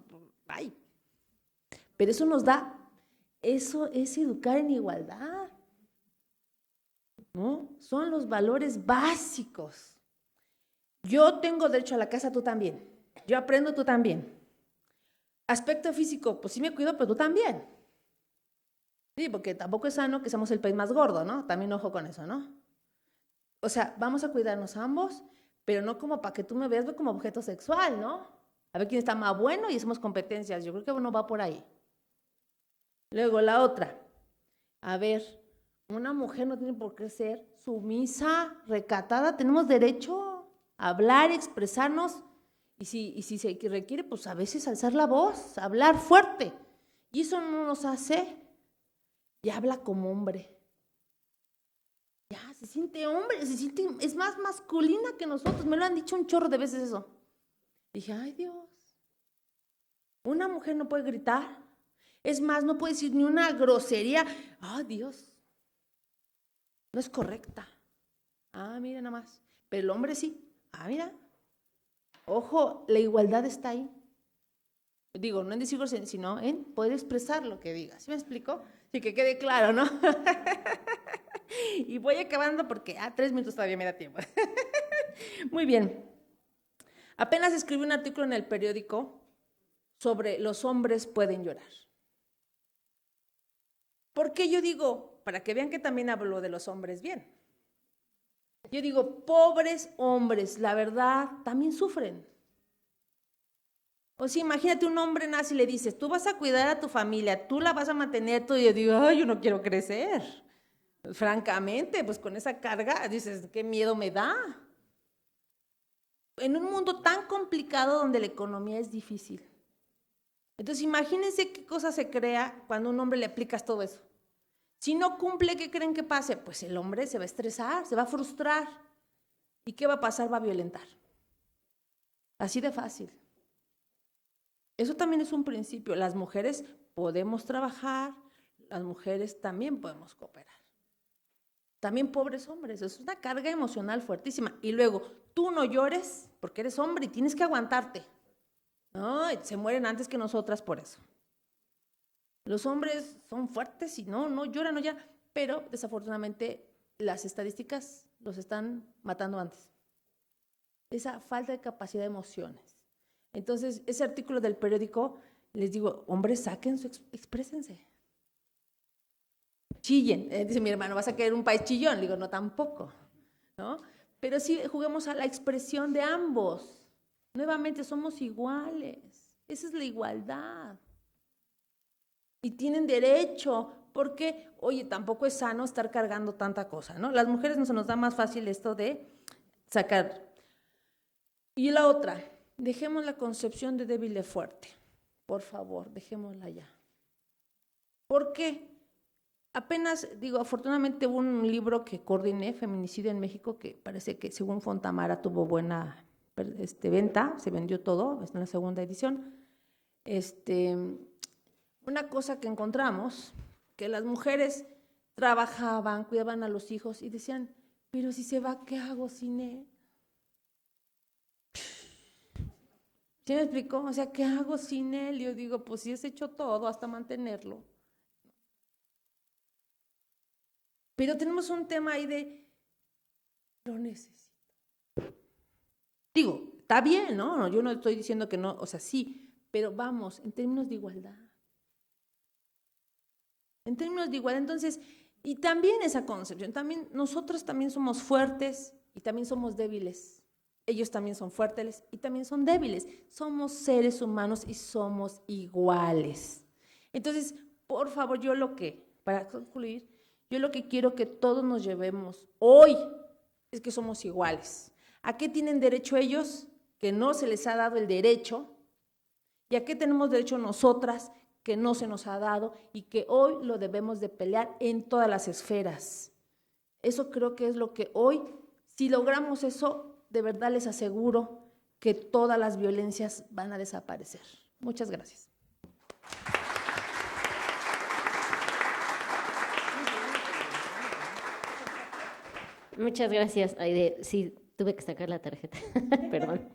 Ay. Pero eso nos da, eso es educar en igualdad, ¿no? Son los valores básicos. Yo tengo derecho a la casa, tú también. Yo aprendo, tú también. Aspecto físico, pues sí me cuido, pero tú también. Sí, porque tampoco es sano que seamos el país más gordo, ¿no? También ojo con eso, ¿no? O sea, vamos a cuidarnos ambos, pero no como para que tú me veas como objeto sexual, ¿no? A ver quién está más bueno y hacemos competencias. Yo creo que uno va por ahí. Luego la otra. A ver, una mujer no tiene por qué ser sumisa, recatada. Tenemos derecho a hablar, expresarnos. Y si se requiere, pues a veces alzar la voz, hablar fuerte. Y eso no nos hace. Y habla como hombre. Ya, se siente hombre, es más masculina que nosotros. Me lo han dicho un chorro de veces eso. Dije, ay Dios, una mujer no puede gritar. Es más, no puede decir ni una grosería. Ay Dios, no es correcta. Ah, mira nada más. Pero el hombre sí. Ah, mira. Ojo, la igualdad está ahí. Digo, no en decir grosería, sino en poder expresar lo que diga. ¿Sí me explico? Sí, que quede claro, ¿no? Y voy acabando porque 3 minutos todavía me da tiempo. Muy bien. Apenas escribí un artículo en el periódico sobre los hombres pueden llorar. ¿Por qué yo digo? Para que vean que también hablo de los hombres bien. Yo digo, pobres hombres, la verdad, también sufren. O sea, imagínate un hombre nace y le dices, tú vas a cuidar a tu familia, tú la vas a mantener, y yo digo, ay, yo no quiero crecer. Francamente, pues con esa carga, dices, qué miedo me da. En un mundo tan complicado donde la economía es difícil. Entonces, imagínense qué cosa se crea cuando a un hombre le aplicas todo eso. Si no cumple, ¿qué creen que pase? Pues el hombre se va a estresar, se va a frustrar. ¿Y qué va a pasar? Va a violentar. Así de fácil. Eso también es un principio. Las mujeres podemos trabajar, las mujeres también podemos cooperar. También pobres hombres, es una carga emocional fuertísima. Y luego, tú no llores porque eres hombre y tienes que aguantarte. No, se mueren antes que nosotras por eso. Los hombres son fuertes y no lloran, pero desafortunadamente las estadísticas los están matando antes. Esa falta de capacidad de emociones. Entonces, ese artículo del periódico, les digo, hombres, saquen exprésense. Chillen, dice mi hermano, ¿vas a querer un país chillón? Le digo, no, tampoco, ¿no? Pero sí juguemos a la expresión de ambos. Nuevamente, somos iguales. Esa es la igualdad. Y tienen derecho, porque, oye, tampoco es sano estar cargando tanta cosa, ¿no? Las mujeres no se nos da más fácil esto de sacar. Y la otra, dejemos la concepción de débil de fuerte. Por favor, dejémosla ya. ¿Por qué? Apenas, afortunadamente hubo un libro que coordiné, Feminicidio en México, que parece que según Fontamara tuvo buena venta, se vendió todo, es en la segunda edición. Una cosa que encontramos, que las mujeres trabajaban, cuidaban a los hijos y decían, pero si se va, ¿qué hago sin él? ¿Sí me explicó? O sea, ¿qué hago sin él? Yo digo, pues si has hecho todo hasta mantenerlo. Pero tenemos un tema ahí de, lo necesito. Está bien, ¿no? Yo no estoy diciendo que no, o sea, sí, pero vamos, en términos de igualdad. En términos de igualdad, entonces, y también esa concepción, nosotros también somos fuertes y también somos débiles. Ellos también son fuertes y también son débiles. Somos seres humanos y somos iguales. Entonces, por favor, para concluir, yo lo que quiero que todos nos llevemos hoy es que somos iguales. ¿A qué tienen derecho ellos? Que no se les ha dado el derecho. ¿Y a qué tenemos derecho nosotras? que no se nos ha dado y que hoy lo debemos de pelear en todas las esferas. Eso creo que es lo que hoy, si logramos eso, de verdad les aseguro que todas las violencias van a desaparecer. Muchas gracias. Muchas gracias, Aide. Sí, tuve que sacar la tarjeta, perdón.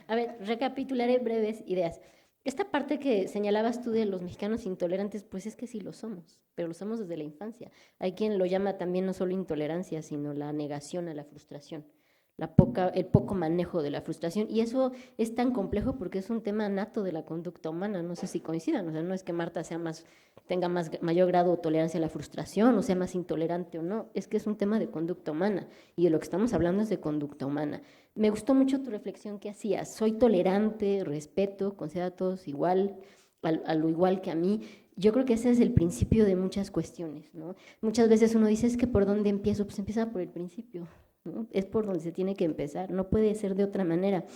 A ver, recapitularé breves ideas. Esta parte que señalabas tú de los mexicanos intolerantes, pues es que sí lo somos, pero lo somos desde la infancia. Hay quien lo llama también no solo intolerancia, sino la negación a la frustración, el poco manejo de la frustración. Y eso es tan complejo porque es un tema nato de la conducta humana. No sé si coincidan, o sea, no es que Marta tenga mayor grado de tolerancia a la frustración o sea más intolerante o no, es que es un tema de conducta humana y de lo que estamos hablando es de conducta humana. Me gustó mucho tu reflexión que hacías, soy tolerante, respeto, considero a todos igual, a lo igual que a mí. Yo creo que ese es el principio de muchas cuestiones, ¿no? Muchas veces uno dice, es que ¿por dónde empiezo? Pues empieza por el principio, ¿no? Es por donde se tiene que empezar, no puede ser de otra manera.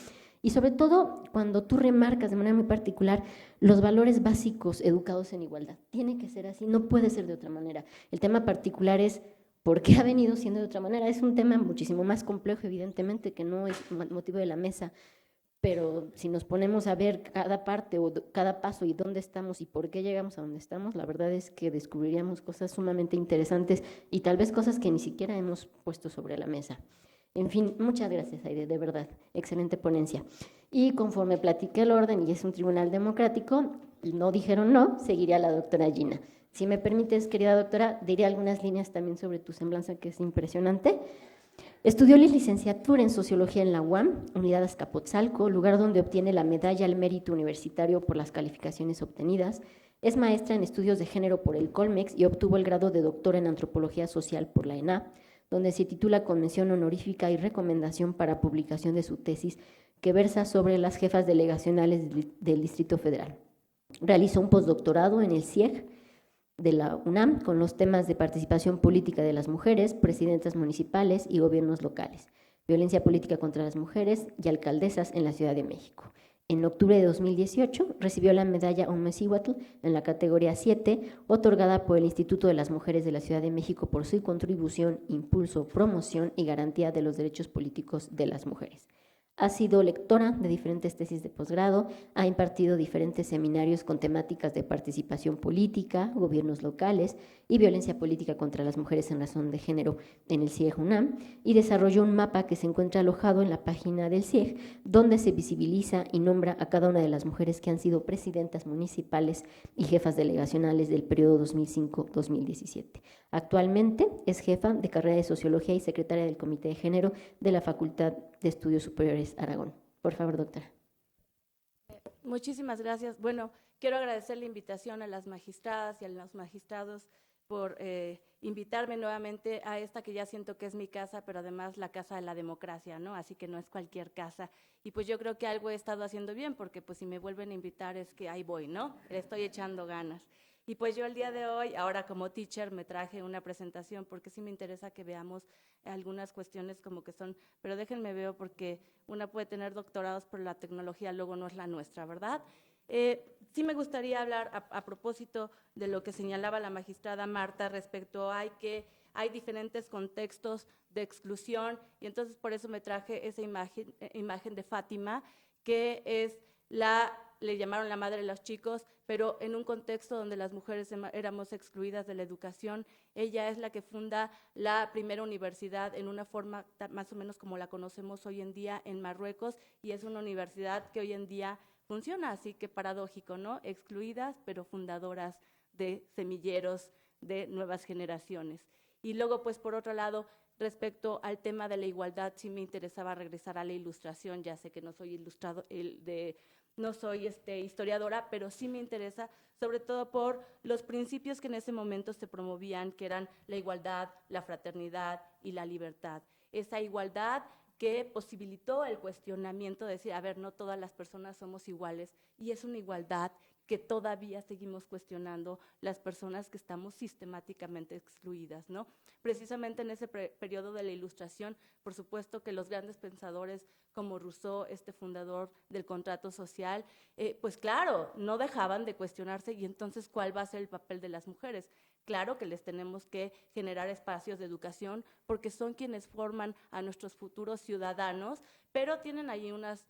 Y sobre todo cuando tú remarcas de manera muy particular los valores básicos educados en igualdad. Tiene que ser así, no puede ser de otra manera. El tema particular es por qué ha venido siendo de otra manera. Es un tema muchísimo más complejo, evidentemente, que no es motivo de la mesa, pero si nos ponemos a ver cada parte o cada paso y dónde estamos y por qué llegamos a donde estamos, la verdad es que descubriríamos cosas sumamente interesantes y tal vez cosas que ni siquiera hemos puesto sobre la mesa. En fin, muchas gracias, Aide, de verdad, excelente ponencia. Y conforme platiqué el orden y es un tribunal democrático, y no dijeron no, seguiría a la doctora Gina. Si me permites, querida doctora, diré algunas líneas también sobre tu semblanza, que es impresionante. Estudió la licenciatura en Sociología en la UAM, Unidad Azcapotzalco, lugar donde obtiene la medalla al mérito universitario por las calificaciones obtenidas. Es maestra en Estudios de Género por el Colmex y obtuvo el grado de doctora en Antropología Social por la ENA, donde se titula con mención honorífica y recomendación para publicación de su tesis que versa sobre las jefas delegacionales del Distrito Federal. Realizó un postdoctorado en el CIEG de la UNAM con los temas de participación política de las mujeres, presidentas municipales y gobiernos locales, violencia política contra las mujeres y alcaldesas en la Ciudad de México. En octubre de 2018 recibió la medalla Omezihuatl en la categoría 7, otorgada por el Instituto de las Mujeres de la Ciudad de México por su contribución, impulso, promoción y garantía de los derechos políticos de las mujeres. Ha sido lectora de diferentes tesis de posgrado, ha impartido diferentes seminarios con temáticas de participación política, gobiernos locales y violencia política contra las mujeres en razón de género en el CIEG UNAM y desarrolló un mapa que se encuentra alojado en la página del CIEG, donde se visibiliza y nombra a cada una de las mujeres que han sido presidentas municipales y jefas delegacionales del periodo 2005-2017. Actualmente es jefa de carrera de Sociología y secretaria del Comité de Género de la Facultad de Estudios Superiores Aragón. Por favor, doctora. Muchísimas gracias. Bueno, quiero agradecer la invitación a las magistradas y a los magistrados por invitarme nuevamente a esta que ya siento que es mi casa, pero además la casa de la democracia, ¿no? Así que no es cualquier casa. Y pues yo creo que algo he estado haciendo bien, porque pues si me vuelven a invitar es que ahí voy, ¿no? Le estoy echando ganas. Y pues yo el día de hoy, ahora como teacher, me traje una presentación porque sí me interesa que veamos algunas cuestiones como que son, pero déjenme veo porque una puede tener doctorados, pero la tecnología luego no es la nuestra, ¿verdad? Sí me gustaría hablar a propósito de lo que señalaba la magistrada Marta respecto a que hay diferentes contextos de exclusión y entonces por eso me traje esa imagen de Fátima, que es le llamaron la madre de los chicos, pero en un contexto donde las mujeres éramos excluidas de la educación. Ella es la que funda la primera universidad en una forma más o menos como la conocemos hoy en día en Marruecos, y es una universidad que hoy en día funciona, así que paradójico, ¿no? Excluidas, pero fundadoras de semilleros de nuevas generaciones. Y luego, pues, por otro lado, respecto al tema de la igualdad, sí me interesaba regresar a la ilustración. Ya sé que no soy no soy historiadora, pero sí me interesa, sobre todo por los principios que en ese momento se promovían, que eran la igualdad, la fraternidad y la libertad. Esa igualdad que posibilitó el cuestionamiento de decir, a ver, no todas las personas somos iguales, y es una igualdad que todavía seguimos cuestionando las personas que estamos sistemáticamente excluidas, ¿no? Precisamente en ese periodo de la Ilustración, por supuesto que los grandes pensadores como Rousseau, fundador del contrato social, pues claro, no dejaban de cuestionarse, y entonces, ¿cuál va a ser el papel de las mujeres? Claro que les tenemos que generar espacios de educación porque son quienes forman a nuestros futuros ciudadanos, pero tienen ahí unas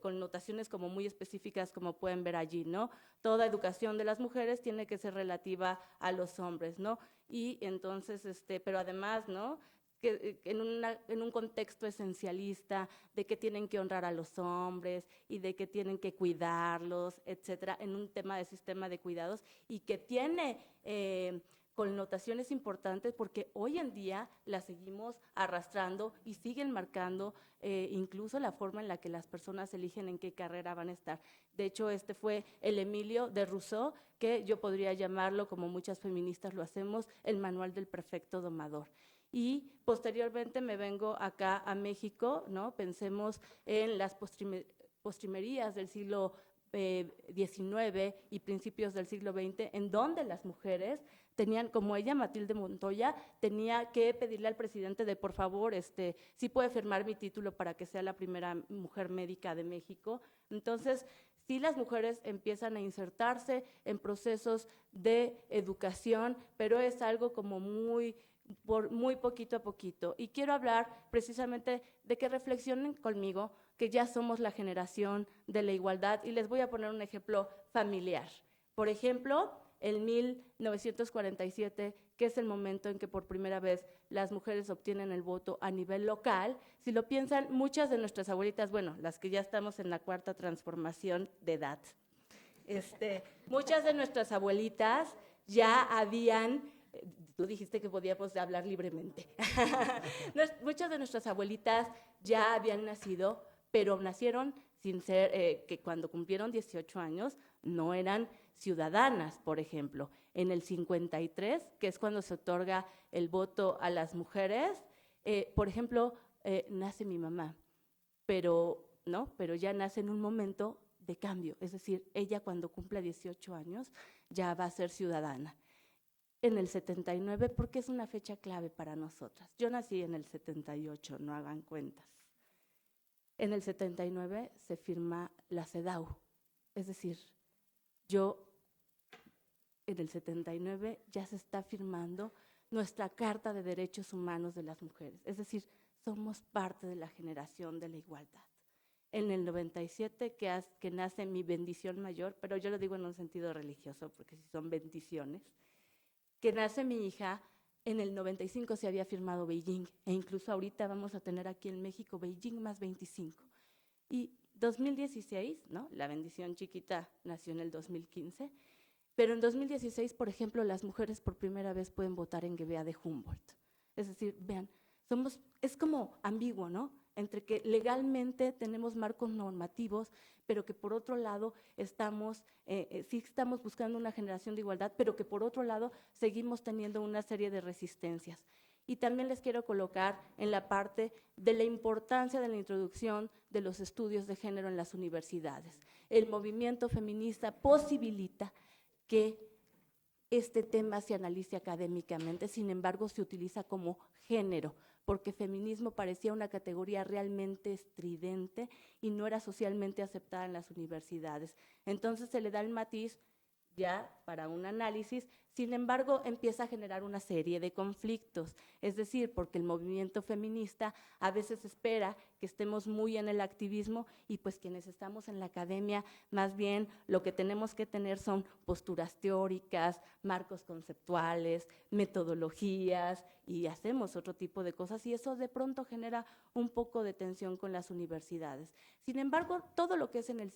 connotaciones como muy específicas, como pueden ver allí, ¿no? Toda educación de las mujeres tiene que ser relativa a los hombres, ¿no? Y entonces, pero además, ¿no?, que en un contexto esencialista de que tienen que honrar a los hombres y de que tienen que cuidarlos, etcétera, en un tema de sistema de cuidados, y que tiene connotaciones importantes porque hoy en día las seguimos arrastrando y siguen marcando incluso la forma en la que las personas eligen en qué carrera van a estar. De hecho, fue el Emilio de Rousseau, que yo podría llamarlo, como muchas feministas lo hacemos, el manual del perfecto domador. Y posteriormente me vengo acá a México, ¿no? Pensemos en las postrimerías del siglo XIX y principios del siglo XX, en donde las mujeres tenían, como ella, Matilde Montoya, tenía que pedirle al presidente de, por favor, sí puede firmar mi título para que sea la primera mujer médica de México. Entonces, sí, las mujeres empiezan a insertarse en procesos de educación, pero es algo como muy poquito a poquito. Y quiero hablar precisamente de que reflexionen conmigo, que ya somos la generación de la igualdad, y les voy a poner un ejemplo familiar. Por ejemplo, en 1947, que es el momento en que por primera vez las mujeres obtienen el voto a nivel local, si lo piensan, muchas de nuestras abuelitas, bueno, las que ya estamos en la cuarta transformación de edad, muchas de nuestras abuelitas ya habían, tú dijiste que podíamos hablar libremente, muchas de nuestras abuelitas ya habían nacido, pero nacieron sin ser, que cuando cumplieron 18 años no eran ciudadanas, por ejemplo. En el 53, que es cuando se otorga el voto a las mujeres, por ejemplo, nace mi mamá, pero ya nace en un momento de cambio, es decir, ella cuando cumpla 18 años ya va a ser ciudadana. En el 79, porque es una fecha clave para nosotras. Yo nací en el 78, no hagan cuentas. En el 79 se firma la CEDAW, es decir, en el 79 ya se está firmando nuestra Carta de Derechos Humanos de las Mujeres, es decir, somos parte de la generación de la igualdad. En el 97 que nace mi bendición mayor, pero yo lo digo en un sentido religioso porque si son bendiciones, que nace mi hija. En el 95 se había firmado Beijing, e incluso ahorita vamos a tener aquí en México Beijing más 25. Y 2016, ¿no? La bendición chiquita nació en el 2015, pero en 2016, por ejemplo, las mujeres por primera vez pueden votar en GBA de Humboldt. Es decir, vean, es como ambiguo, ¿no? Entre que legalmente tenemos marcos normativos, pero que por otro lado sí estamos buscando una generación de igualdad, pero que por otro lado seguimos teniendo una serie de resistencias. Y también les quiero colocar en la parte de la importancia de la introducción de los estudios de género en las universidades. El movimiento feminista posibilita que este tema se analice académicamente, sin embargo se utiliza como género, porque feminismo parecía una categoría realmente estridente y no era socialmente aceptada en las universidades. Entonces se le da el matiz ya para un análisis, sin embargo empieza a generar una serie de conflictos, es decir, porque el movimiento feminista a veces espera que estemos muy en el activismo y pues quienes estamos en la academia, más bien lo que tenemos que tener son posturas teóricas, marcos conceptuales, metodologías, y hacemos otro tipo de cosas, y eso de pronto genera un poco de tensión con las universidades. Sin embargo, todo lo que es en el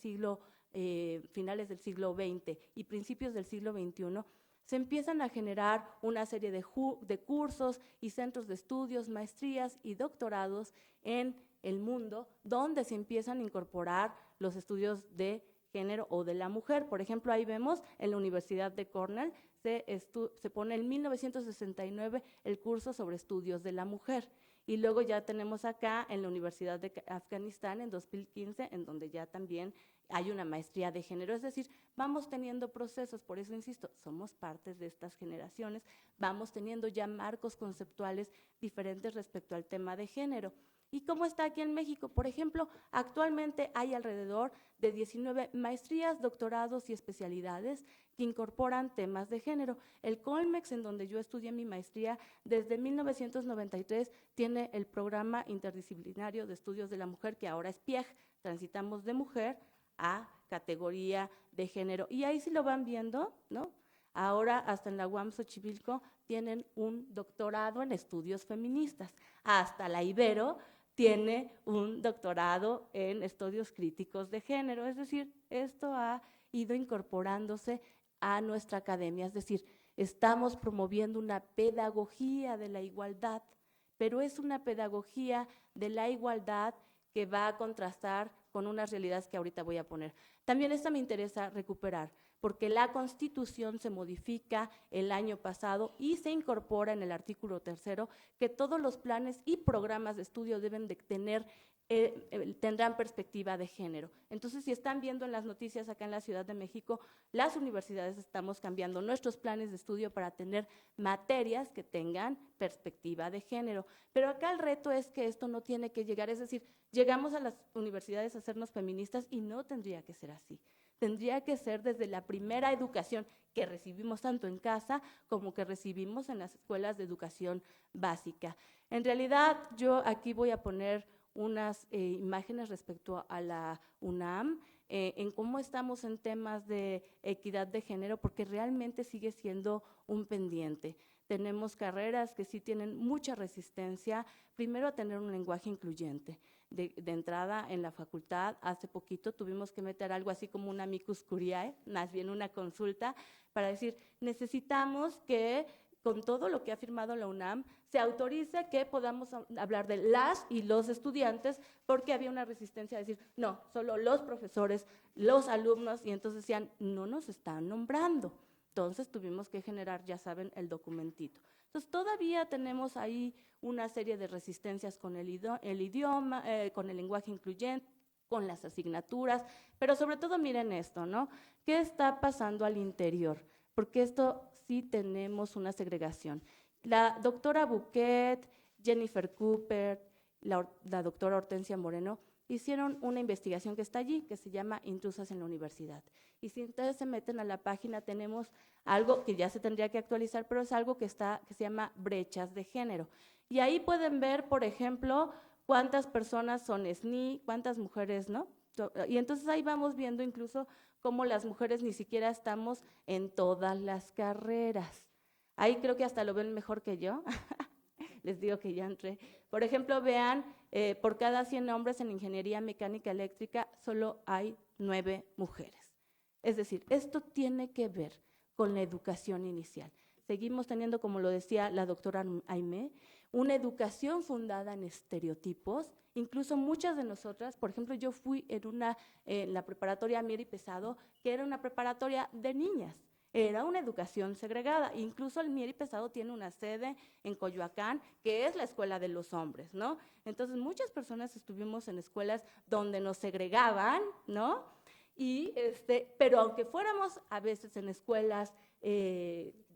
finales del siglo XX y principios del siglo XXI, se empiezan a generar una serie de cursos y centros de estudios, maestrías y doctorados en el mundo, donde se empiezan a incorporar los estudios de género o de la mujer. Por ejemplo, ahí vemos en la Universidad de Cornell, se pone en 1969 el curso sobre estudios de la mujer. Y luego ya tenemos acá en la Universidad de Afganistán en 2015, en donde ya también hay una maestría de género. Es decir, vamos teniendo procesos, por eso insisto, somos partes de estas generaciones, vamos teniendo ya marcos conceptuales diferentes respecto al tema de género. ¿Y cómo está aquí en México? Por ejemplo, actualmente hay alrededor de 19 maestrías, doctorados y especialidades que incorporan temas de género. El Colmex, en donde yo estudié mi maestría, desde 1993 tiene el Programa Interdisciplinario de Estudios de la Mujer, que ahora es PIEG, transitamos de mujer a categoría de género. Y ahí sí lo van viendo, ¿no? Ahora hasta en la UAM Xochimilco tienen un doctorado en estudios feministas, hasta la Ibero tiene un doctorado en estudios críticos de género. Es decir, esto ha ido incorporándose a nuestra academia, es decir, estamos promoviendo una pedagogía de la igualdad, pero es una pedagogía de la igualdad que va a contrastar con unas realidades que ahorita voy a poner. También esta me interesa recuperar, porque la Constitución se modifica el año pasado y se incorpora en el artículo 3 que todos los planes y programas de estudio deben de tener, tendrán perspectiva de género. Entonces, si están viendo en las noticias acá en la Ciudad de México, las universidades estamos cambiando nuestros planes de estudio para tener materias que tengan perspectiva de género. Pero acá el reto es que esto no tiene que llegar, es decir, llegamos a las universidades a hacernos feministas y no tendría que ser así. Tendría que ser desde la primera educación que recibimos tanto en casa como que recibimos en las escuelas de educación básica. En realidad, yo aquí voy a poner unas imágenes respecto a la UNAM, en cómo estamos en temas de equidad de género, porque realmente sigue siendo un pendiente. Tenemos carreras que sí tienen mucha resistencia, primero a tener un lenguaje incluyente. De entrada en la facultad, hace poquito tuvimos que meter algo así como un amicus curiae, más bien una consulta, para decir, necesitamos que con todo lo que ha firmado la UNAM, se autorice que podamos hablar de las y los estudiantes, porque había una resistencia a decir, no, solo los profesores, los alumnos, y entonces decían, no nos están nombrando. Entonces tuvimos que generar, ya saben, el documentito. Entonces todavía tenemos ahí una serie de resistencias con el idioma, con el lenguaje incluyente, con las asignaturas, pero sobre todo miren esto, ¿no? ¿Qué está pasando al interior? Porque esto sí tenemos una segregación. La doctora Bouquet, Jennifer Cooper, la doctora Hortensia Moreno, hicieron una investigación que está allí, que se llama Intrusas en la Universidad. Y si ustedes se meten a la página, tenemos algo que ya se tendría que actualizar, pero es algo que se llama brechas de género. Y ahí pueden ver, por ejemplo, cuántas personas son SNI, cuántas mujeres, ¿no? Y entonces ahí vamos viendo incluso cómo las mujeres ni siquiera estamos en todas las carreras. Ahí creo que hasta lo ven mejor que yo. Les digo que ya entré. Por ejemplo, vean, por cada 100 hombres en ingeniería mecánica eléctrica, solo hay 9 mujeres. Es decir, esto tiene que ver con la educación inicial. Seguimos teniendo, como lo decía la doctora Aimé, una educación fundada en estereotipos. Incluso muchas de nosotras, por ejemplo, yo fui en la preparatoria Mier y Pesado, que era una preparatoria de niñas. Era una educación segregada. Incluso el Mier y Pesado tiene una sede en Coyoacán, que es la escuela de los hombres, ¿no? Entonces, muchas personas estuvimos en escuelas donde nos segregaban, ¿no? Y pero aunque fuéramos a veces en escuelas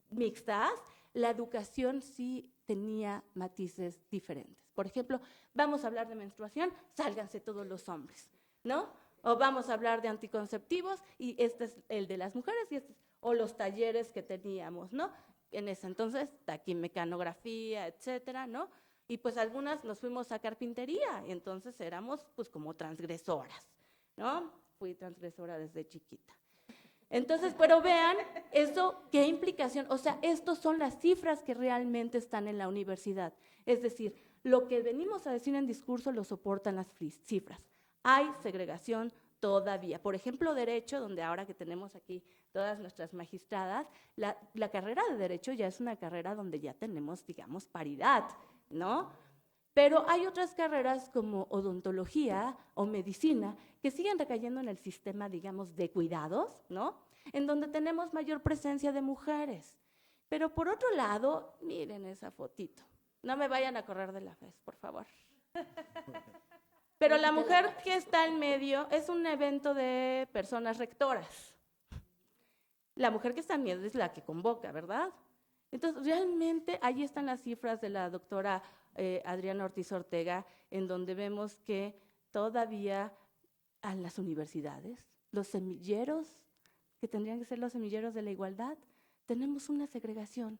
mixtas, la educación sí tenía matices diferentes. Por ejemplo, vamos a hablar de menstruación, sálganse todos los hombres, ¿no? O vamos a hablar de anticonceptivos y este es el de las mujeres y o los talleres que teníamos, ¿no? En ese entonces, taquimecanografía, etcétera, ¿no? Y pues algunas nos fuimos a carpintería y entonces éramos pues como transgresoras, ¿no? Fui transgresora desde chiquita. Entonces, pero vean, eso, ¿qué implicación? O sea, estos son las cifras que realmente están en la universidad. Es decir, lo que venimos a decir en discurso lo soportan las cifras. Hay segregación todavía. Por ejemplo, Derecho, donde ahora que tenemos aquí todas nuestras magistradas, la carrera de Derecho ya es una carrera donde ya tenemos, digamos, paridad, ¿no? Pero hay otras carreras como odontología o medicina que siguen recayendo en el sistema, digamos, de cuidados, ¿no? En donde tenemos mayor presencia de mujeres. Pero por otro lado, miren esa fotito. No me vayan a correr de la FES, por favor. Pero la mujer que está en medio es un evento de personas rectoras. La mujer que está en medio es la que convoca, ¿verdad? Entonces, realmente ahí están las cifras de la doctora Adriana Ortiz Ortega, en donde vemos que todavía a las universidades, los semilleros, que tendrían que ser los semilleros de la igualdad, tenemos una segregación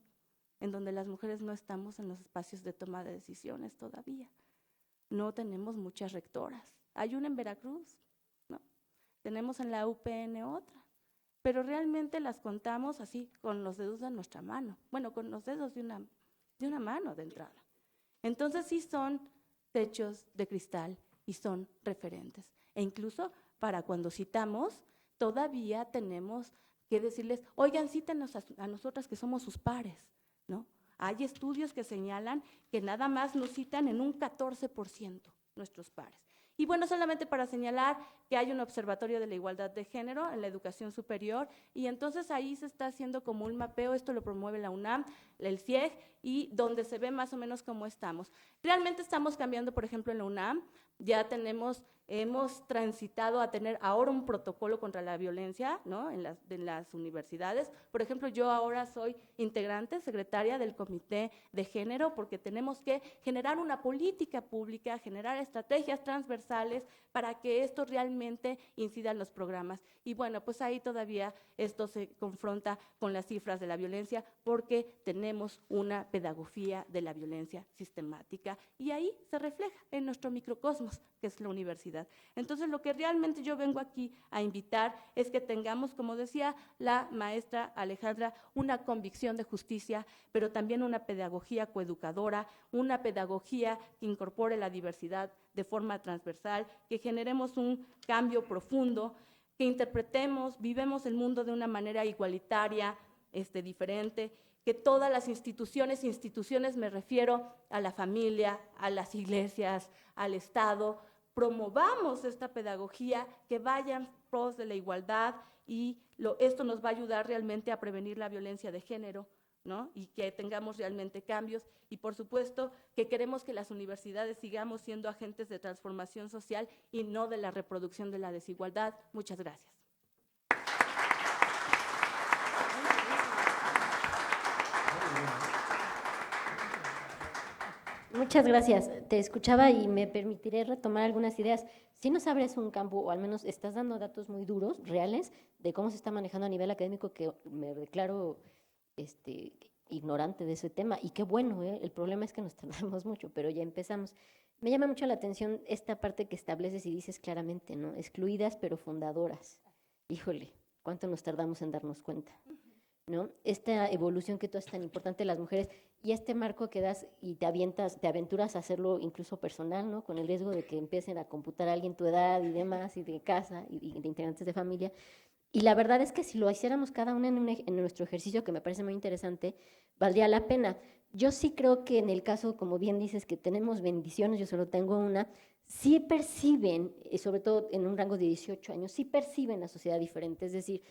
en donde las mujeres no estamos en los espacios de toma de decisiones todavía. No tenemos muchas rectoras. Hay una en Veracruz, ¿no? Tenemos en la UPN otra, pero realmente las contamos así, con los dedos de nuestra mano. Bueno, con los dedos de una mano de entrada. Entonces sí son techos de cristal y son referentes. E incluso para cuando citamos, todavía tenemos que decirles, oigan, cítenos a nosotras que somos sus pares, ¿no? Hay estudios que señalan que nada más nos citan en un 14% nuestros pares. Y bueno, solamente para señalar que hay un observatorio de la igualdad de género en la educación superior, y entonces ahí se está haciendo como un mapeo, esto lo promueve la UNAM, el CIEG, y donde se ve más o menos cómo estamos. Realmente estamos cambiando, por ejemplo, en la UNAM, ya hemos transitado a tener ahora un protocolo contra la violencia, ¿no? en las universidades. Por ejemplo, yo ahora soy integrante, secretaria del Comité de Género, porque tenemos que generar una política pública, generar estrategias transversales para que esto realmente incida en los programas. Y bueno, pues ahí todavía esto se confronta con las cifras de la violencia, porque tenemos una pedagogía de la violencia sistemática, y ahí se refleja en nuestro microcosmos, que es la universidad. Entonces, lo que realmente yo vengo aquí a invitar es que tengamos, como decía la maestra Alejandra, una convicción de justicia, pero también una pedagogía coeducadora, una pedagogía que incorpore la diversidad de forma transversal, que generemos un cambio profundo, que interpretemos, vivemos el mundo de una manera igualitaria, diferente, que todas las instituciones me refiero a la familia, a las iglesias, al Estado, promovamos esta pedagogía, que vayan pros de la igualdad, y esto nos va a ayudar realmente a prevenir la violencia de género, ¿no? Y que tengamos realmente cambios, y por supuesto que queremos que las universidades sigamos siendo agentes de transformación social y no de la reproducción de la desigualdad. Muchas gracias. Muchas gracias. Te escuchaba y me permitiré retomar algunas ideas. Si nos abres un campo, o al menos estás dando datos muy duros, reales, de cómo se está manejando a nivel académico, que me declaro ignorante de ese tema, y qué bueno, el problema es que nos tardamos mucho, pero ya empezamos. Me llama mucho la atención esta parte que estableces y dices claramente, ¿no? Excluidas pero fundadoras. Híjole, ¿cuánto nos tardamos en darnos cuenta? ¿No? Esta evolución que tú haces tan importante de las mujeres, y este marco que das y te aventuras a hacerlo incluso personal, ¿no? Con el riesgo de que empiecen a computar a alguien tu edad y demás, y de casa, y de integrantes de familia. Y la verdad es que si lo hiciéramos cada una en nuestro ejercicio, que me parece muy interesante, valdría la pena. Yo sí creo que en el caso, como bien dices, que tenemos bendiciones, yo solo tengo una, sí perciben, sobre todo en un rango de 18 años, sí perciben la sociedad diferente. Es decir,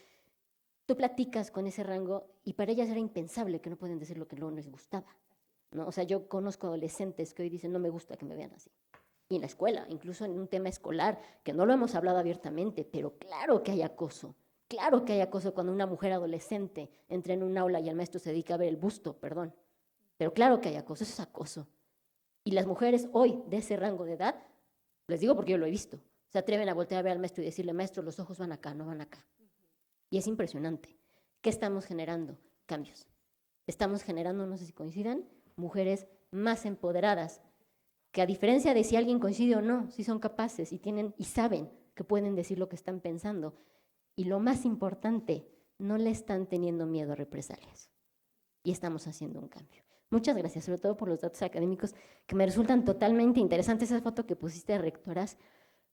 tú platicas con ese rango y para ellas era impensable que no pueden decir lo que luego les gustaba, ¿no? O sea, yo conozco adolescentes que hoy dicen, no me gusta que me vean así. Y en la escuela, incluso en un tema escolar, que no lo hemos hablado abiertamente, pero claro que hay acoso. Claro que hay acoso cuando una mujer adolescente entra en un aula y el maestro se dedica a ver el busto, perdón. Pero claro que hay acoso, eso es acoso. Y las mujeres hoy, de ese rango de edad, les digo porque yo lo he visto, se atreven a voltear a ver al maestro y decirle, maestro, los ojos van acá, no van acá. Y es impresionante. ¿Qué estamos generando? Cambios. Estamos generando, no sé si coincidan, mujeres más empoderadas, que a diferencia de si alguien coincide o no, sí son capaces y saben que pueden decir lo que están pensando. Y lo más importante, no le están teniendo miedo a represalias. Y estamos haciendo un cambio. Muchas gracias, sobre todo por los datos académicos que me resultan totalmente interesantes. Esa foto que pusiste de rectoras,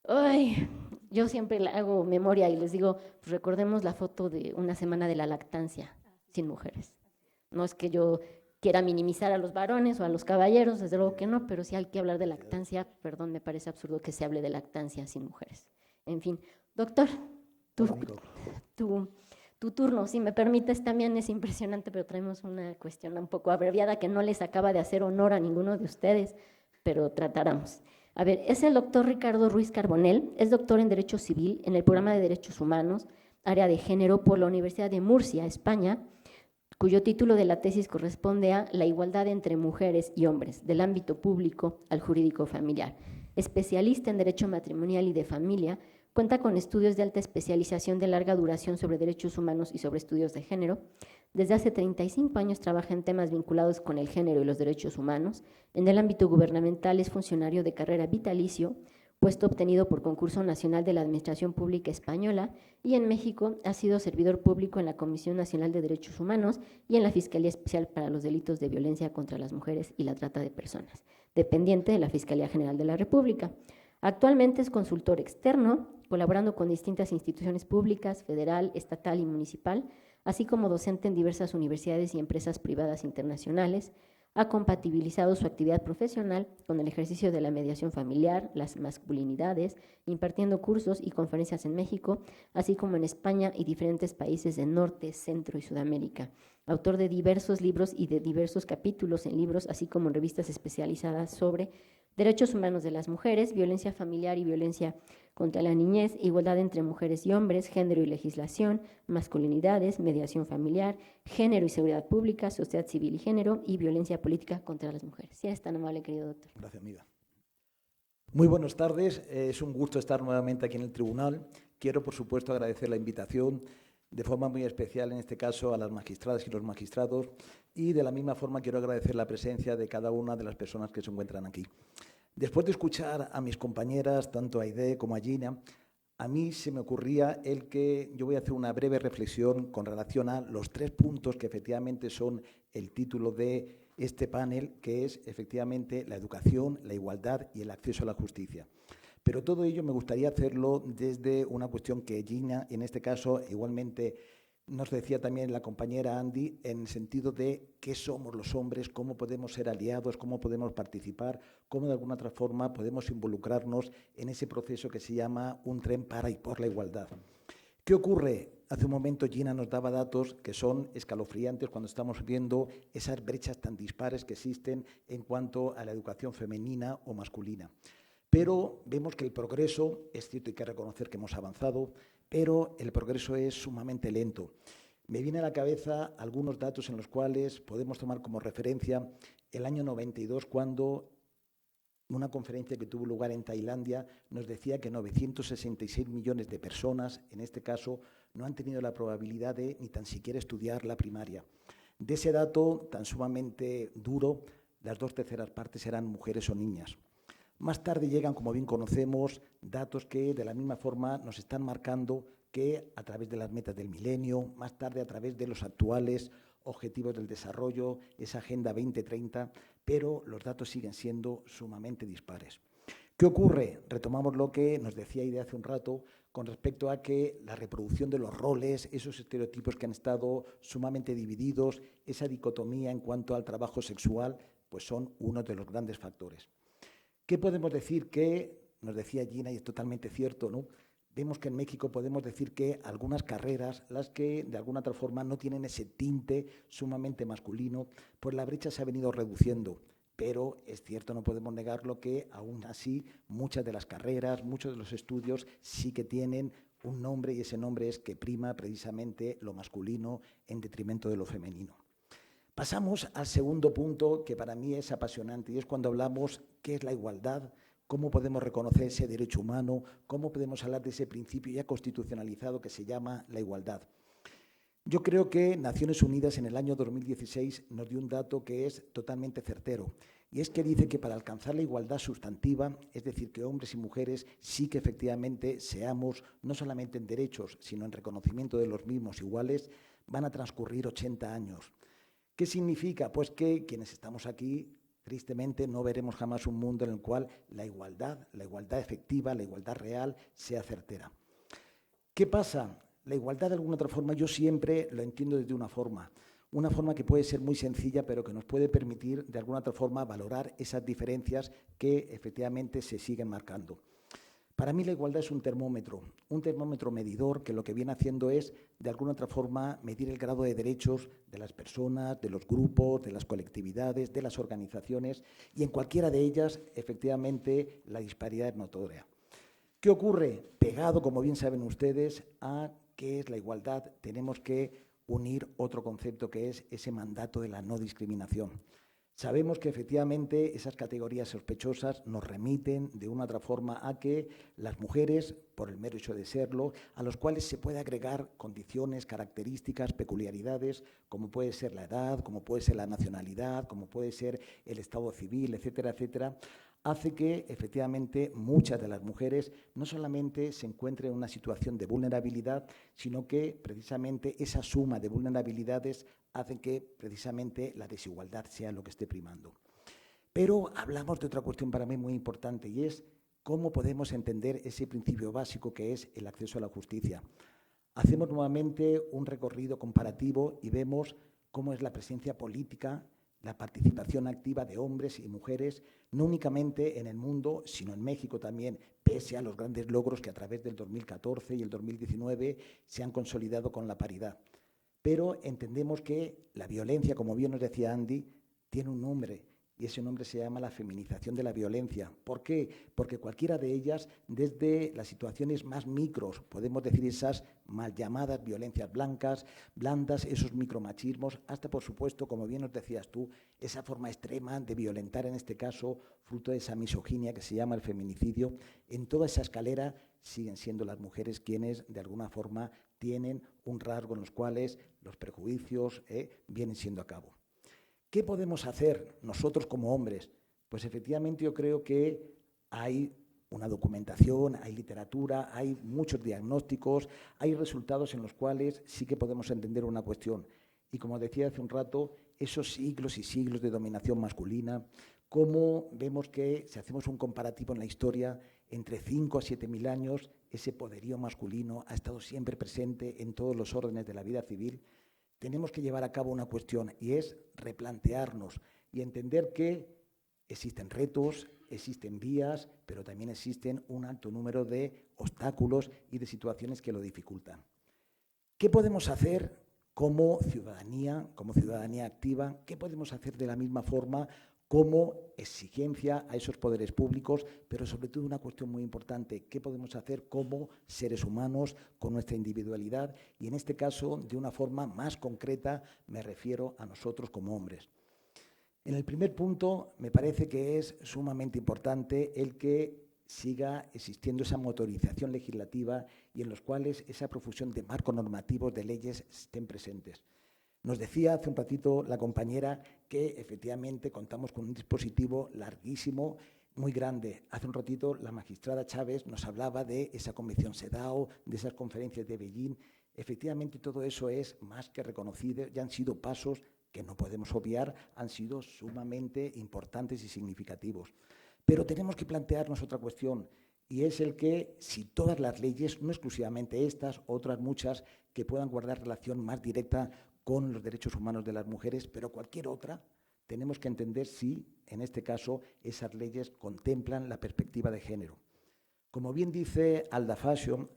ay, yo siempre hago memoria y les digo, pues recordemos la foto de una semana de la lactancia sin mujeres. No es que yo quiera minimizar a los varones o a los caballeros, desde luego que no, pero si hay que hablar de lactancia, perdón, me parece absurdo que se hable de lactancia sin mujeres. En fin, doctor, tu Tu turno, si me permites, también es impresionante, pero traemos una cuestión un poco abreviada que no les acaba de hacer honor a ninguno de ustedes, pero tratáramos. A ver, es el doctor Ricardo Ruiz Carbonell, es doctor en Derecho Civil en el programa de Derechos Humanos, área de género por la Universidad de Murcia, España, cuyo título de la tesis corresponde a La igualdad entre mujeres y hombres, del ámbito público al jurídico familiar. Especialista en Derecho Matrimonial y de Familia, cuenta con estudios de alta especialización de larga duración sobre derechos humanos y sobre estudios de género. Desde hace 35 años trabaja en temas vinculados con el género y los derechos humanos. En el ámbito gubernamental es funcionario de carrera vitalicio, puesto obtenido por concurso nacional de la Administración Pública Española, y en México ha sido servidor público en la Comisión Nacional de Derechos Humanos y en la Fiscalía Especial para los Delitos de Violencia contra las Mujeres y la Trata de Personas, dependiente de la Fiscalía General de la República. Actualmente es consultor externo, colaborando con distintas instituciones públicas, federal, estatal y municipal, así como docente en diversas universidades y empresas privadas internacionales. Ha compatibilizado su actividad profesional con el ejercicio de la mediación familiar, las masculinidades, impartiendo cursos y conferencias en México, así como en España y diferentes países de Norte, Centro y Sudamérica. Autor de diversos libros y de diversos capítulos en libros, así como en revistas especializadas sobre derechos humanos de las mujeres, violencia familiar y violencia contra la niñez, igualdad entre mujeres y hombres, género y legislación, masculinidades, mediación familiar, género y seguridad pública, sociedad civil y género y violencia política contra las mujeres. Si eres tan amable, querido doctor. Gracias, amiga. Muy buenas tardes. Es un gusto estar nuevamente aquí en el tribunal. Quiero, por supuesto, agradecer la invitación de forma muy especial, en este caso, a las magistradas y los magistrados, y de la misma forma quiero agradecer la presencia de cada una de las personas que se encuentran aquí. Después de escuchar a mis compañeras, tanto a Aide como a Gina, a mí se me ocurría el que yo voy a hacer una breve reflexión con relación a los 3 puntos que efectivamente son el título de este panel, que es efectivamente la educación, la igualdad y el acceso a la justicia. Pero todo ello me gustaría hacerlo desde una cuestión que Gina, en este caso, igualmente nos decía también la compañera Andy, en el sentido de qué somos los hombres, cómo podemos ser aliados, cómo podemos participar, cómo de alguna otra forma podemos involucrarnos en ese proceso que se llama un tren para y por la igualdad. ¿Qué ocurre? Hace un momento Gina nos daba datos que son escalofriantes cuando estamos viendo esas brechas tan dispares que existen en cuanto a la educación femenina o masculina. Pero vemos que el progreso, es cierto, hay que reconocer que hemos avanzado, pero el progreso es sumamente lento. Me viene a la cabeza algunos datos en los cuales podemos tomar como referencia el año 92, cuando una conferencia que tuvo lugar en Tailandia nos decía que 966 millones de personas, en este caso, no han tenido la probabilidad de ni tan siquiera estudiar la primaria. De ese dato tan sumamente duro, las 2/3 partes eran mujeres o niñas. Más tarde llegan, como bien conocemos, datos que de la misma forma nos están marcando que a través de las metas del milenio, más tarde a través de los actuales objetivos del desarrollo, esa Agenda 2030, pero los datos siguen siendo sumamente dispares. ¿Qué ocurre? Retomamos lo que nos decía Aide hace un rato con respecto a que la reproducción de los roles, esos estereotipos que han estado sumamente divididos, esa dicotomía en cuanto al trabajo sexual, pues son uno de los grandes factores. ¿Qué podemos decir? Que nos decía Gina, y es totalmente cierto, ¿no? Vemos que en México podemos decir que algunas carreras, las que de alguna otra forma no tienen ese tinte sumamente masculino, pues la brecha se ha venido reduciendo. Pero es cierto, no podemos negarlo, que aún así muchas de las carreras, muchos de los estudios sí que tienen un nombre, y ese nombre es que prima precisamente lo masculino en detrimento de lo femenino. Pasamos al segundo punto, que para mí es apasionante, y es cuando hablamos qué es la igualdad, cómo podemos reconocer ese derecho humano, cómo podemos hablar de ese principio ya constitucionalizado que se llama la igualdad. Yo creo que Naciones Unidas en el año 2016 nos dio un dato que es totalmente certero, y es que dice que para alcanzar la igualdad sustantiva, es decir, que hombres y mujeres sí que efectivamente seamos, no solamente en derechos, sino en reconocimiento de los mismos iguales, van a transcurrir 80 años. ¿Qué significa? Pues que quienes estamos aquí, tristemente, no veremos jamás un mundo en el cual la igualdad efectiva, la igualdad real, sea certera. ¿Qué pasa? La igualdad, de alguna otra forma, yo siempre lo entiendo desde una forma que puede ser muy sencilla, pero que nos puede permitir, de alguna otra forma, valorar esas diferencias que efectivamente se siguen marcando. Para mí la igualdad es un termómetro medidor que lo que viene haciendo es, de alguna otra forma, medir el grado de derechos de las personas, de los grupos, de las colectividades, de las organizaciones, y en cualquiera de ellas, efectivamente, la disparidad es notoria. ¿Qué ocurre? Pegado, como bien saben ustedes, a qué es la igualdad, tenemos que unir otro concepto que es ese mandato de la no discriminación. Sabemos que efectivamente esas categorías sospechosas nos remiten de una u otra forma a que las mujeres, por el mero hecho de serlo, a los cuales se puede agregar condiciones, características, peculiaridades, como puede ser la edad, como puede ser la nacionalidad, como puede ser el estado civil, etcétera, etcétera, hace que efectivamente muchas de las mujeres no solamente se encuentren en una situación de vulnerabilidad, sino que precisamente esa suma de vulnerabilidades hace que precisamente la desigualdad sea lo que esté primando. Pero hablamos de otra cuestión para mí muy importante, y es cómo podemos entender ese principio básico que es el acceso a la justicia. Hacemos nuevamente un recorrido comparativo y vemos cómo es la presencia política, la participación activa de hombres y mujeres, no únicamente en el mundo, sino en México también, pese a los grandes logros que a través del 2014 y el 2019 se han consolidado con la paridad. Pero entendemos que la violencia, como bien nos decía Andy, tiene un nombre, y ese nombre se llama la feminización de la violencia. ¿Por qué? Porque cualquiera de ellas, desde las situaciones más micros, podemos decir esas mal llamadas violencias blandas, esos micromachismos, hasta, por supuesto, como bien nos decías tú, esa forma extrema de violentar, en este caso, fruto de esa misoginia que se llama el feminicidio. En toda esa escalera siguen siendo las mujeres quienes, de alguna forma, tienen un rasgo en los cuales los prejuicios vienen siendo a cabo. ¿Qué podemos hacer nosotros como hombres? Pues efectivamente yo creo que hay una documentación, hay literatura, hay muchos diagnósticos, hay resultados en los cuales sí que podemos entender una cuestión. Y como decía hace un rato, esos siglos y siglos de dominación masculina, cómo vemos que, si hacemos un comparativo en la historia, entre 5 a 7.000 años, ese poderío masculino ha estado siempre presente en todos los órdenes de la vida civil. Tenemos que llevar a cabo una cuestión, y es replantearnos y entender que existen retos, existen vías, pero también existen un alto número de obstáculos y de situaciones que lo dificultan. ¿Qué podemos hacer como ciudadanía activa? ¿Qué podemos hacer de la misma forma como exigencia a esos poderes públicos, pero sobre todo una cuestión muy importante, qué podemos hacer como seres humanos con nuestra individualidad y en este caso de una forma más concreta me refiero a nosotros como hombres? En el primer punto me parece que es sumamente importante el que siga existiendo esa motorización legislativa y en los cuales esa profusión de marcos normativos de leyes estén presentes. Nos decía hace un ratito la compañera que efectivamente contamos con un dispositivo larguísimo, muy grande. Hace un ratito la magistrada Chávez nos hablaba de esa convención CEDAW, de esas conferencias de Beijing. Efectivamente todo eso es más que reconocido y han sido pasos que no podemos obviar, han sido sumamente importantes y significativos. Pero tenemos que plantearnos otra cuestión, y es el que si todas las leyes, no exclusivamente estas, otras muchas, que puedan guardar relación más directa con los derechos humanos de las mujeres, pero cualquier otra, tenemos que entender si, en este caso, esas leyes contemplan la perspectiva de género. Como bien dice Alda Fascio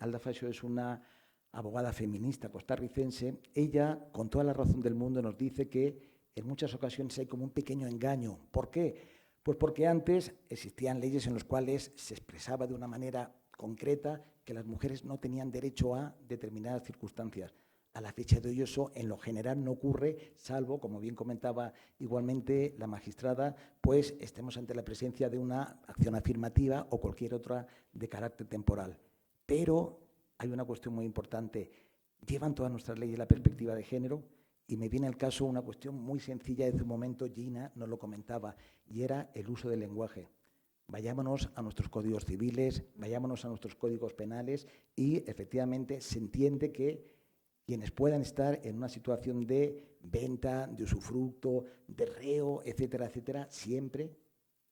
es una abogada feminista costarricense, ella, con toda la razón del mundo, nos dice que en muchas ocasiones hay como un pequeño engaño. ¿Por qué? Pues porque antes existían leyes en las cuales se expresaba de una manera concreta que las mujeres no tenían derecho a determinadas circunstancias. A la fecha de hoy eso en lo general no ocurre, salvo, como bien comentaba igualmente la magistrada, pues estemos ante la presencia de una acción afirmativa o cualquier otra de carácter temporal. Pero hay una cuestión muy importante. ¿Llevan todas nuestras leyes la perspectiva de género? Y me viene al caso una cuestión muy sencilla, desde un momento Gina nos lo comentaba, y era el uso del lenguaje. Vayámonos a nuestros códigos civiles, vayámonos a nuestros códigos penales y efectivamente se entiende que quienes puedan estar en una situación de venta, de usufructo, de reo, etcétera, etcétera, siempre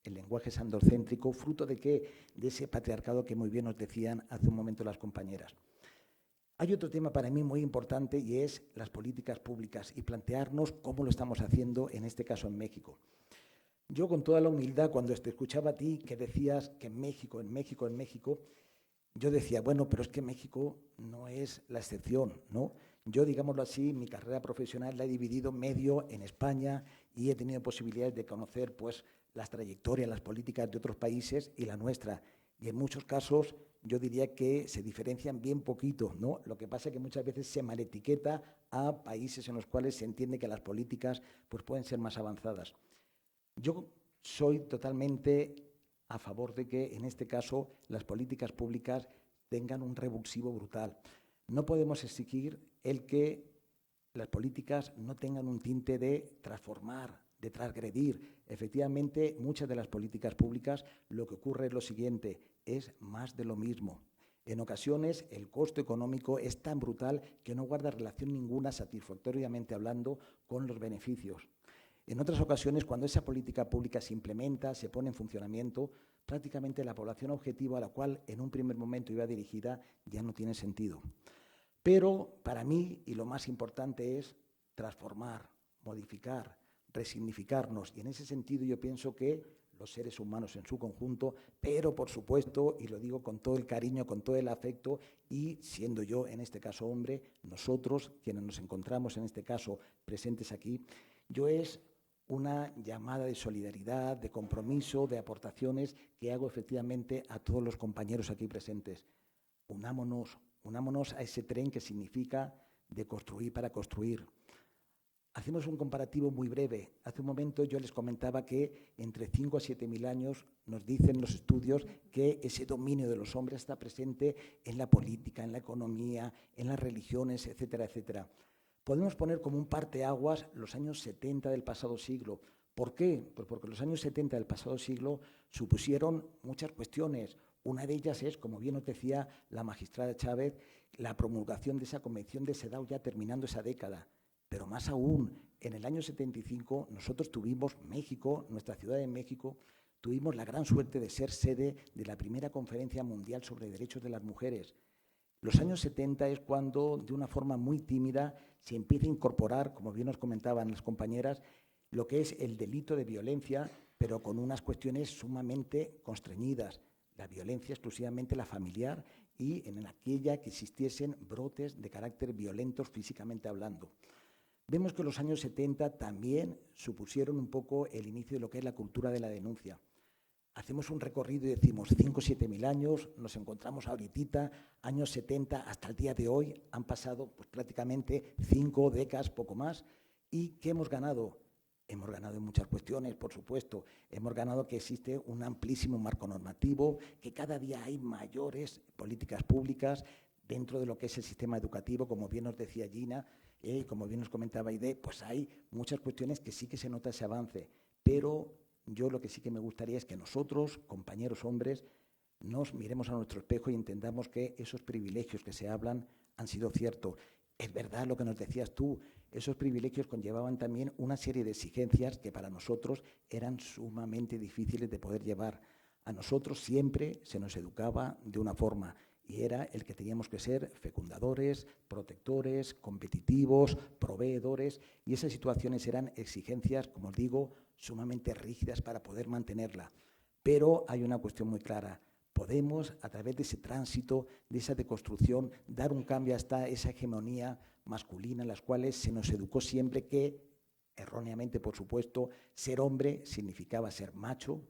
el lenguaje es androcéntrico, fruto de qué? De ese patriarcado que muy bien nos decían hace un momento las compañeras. Hay otro tema para mí muy importante y es las políticas públicas y plantearnos cómo lo estamos haciendo, en este caso en México. Yo con toda la humildad, cuando te escuchaba a ti que decías que en México, yo decía, bueno, pero es que México no es la excepción, ¿no? Yo, digámoslo así, mi carrera profesional la he dividido medio en España y he tenido posibilidades de conocer, pues, las trayectorias, las políticas de otros países y la nuestra. Y en muchos casos yo diría que se diferencian bien poquito, ¿no? Lo que pasa es que muchas veces se maletiqueta a países en los cuales se entiende que las políticas, pues, pueden ser más avanzadas. Yo soy totalmente a favor de que, en este caso, las políticas públicas tengan un revulsivo brutal. No podemos exigir el que las políticas no tengan un tinte de transformar, de transgredir. Efectivamente, muchas de las políticas públicas lo que ocurre es lo siguiente, es más de lo mismo. En ocasiones el costo económico es tan brutal que no guarda relación ninguna, satisfactoriamente hablando, con los beneficios. En otras ocasiones, cuando esa política pública se implementa, se pone en funcionamiento, prácticamente la población objetivo a la cual en un primer momento iba dirigida ya no tiene sentido. Pero para mí, y lo más importante, es transformar, modificar, resignificarnos. Y en ese sentido yo pienso que los seres humanos en su conjunto, pero por supuesto, y lo digo con todo el cariño, con todo el afecto, y siendo yo en este caso hombre, nosotros, quienes nos encontramos en este caso presentes aquí, yo es una llamada de solidaridad, de compromiso, de aportaciones que hago efectivamente a todos los compañeros aquí presentes. Unámonos a ese tren que significa de construir para construir. Hacemos un comparativo muy breve. Hace un momento yo les comentaba que entre 5 a 7.000 años nos dicen los estudios que ese dominio de los hombres está presente en la política, en la economía, en las religiones, etcétera, etcétera. Podemos poner como un parteaguas los años 70 del pasado siglo. ¿Por qué? Pues porque los años 70 del pasado siglo supusieron muchas cuestiones. Una de ellas es, como bien nos decía la magistrada Chávez, la promulgación de esa convención de CEDAW ya terminando esa década. Pero más aún, en el año 75 nosotros tuvimos México, nuestra ciudad de México, tuvimos la gran suerte de ser sede de la primera conferencia mundial sobre derechos de las mujeres. Los años 70 es cuando, de una forma muy tímida, se empieza a incorporar, como bien nos comentaban las compañeras, lo que es el delito de violencia, pero con unas cuestiones sumamente constreñidas. La violencia exclusivamente la familiar y en aquella que existiesen brotes de carácter violentos físicamente hablando. Vemos que los años 70 también supusieron un poco el inicio de lo que es la cultura de la denuncia. Hacemos un recorrido y decimos 5 o 7.000 años, nos encontramos ahorita, años 70 hasta el día de hoy, han pasado pues, prácticamente 5 décadas, poco más. ¿Y qué hemos ganado? Hemos ganado en muchas cuestiones, por supuesto. Hemos ganado que existe un amplísimo marco normativo, que cada día hay mayores políticas públicas dentro de lo que es el sistema educativo, como bien nos decía Gina, como bien nos comentaba Aide, pues hay muchas cuestiones que sí que se nota ese avance, pero yo lo que sí que me gustaría es que nosotros, compañeros hombres, nos miremos a nuestro espejo y entendamos que esos privilegios que se hablan han sido ciertos. Es verdad lo que nos decías tú, esos privilegios conllevaban también una serie de exigencias que para nosotros eran sumamente difíciles de poder llevar. A nosotros siempre se nos educaba de una forma y era el que teníamos que ser fecundadores, protectores, competitivos, proveedores, y esas situaciones eran exigencias, como os digo, sumamente rígidas para poder mantenerla. Pero hay una cuestión muy clara. Podemos, a través de ese tránsito, de esa deconstrucción, dar un cambio hasta esa hegemonía masculina en las cuales se nos educó siempre que, erróneamente por supuesto, ser hombre significaba ser macho,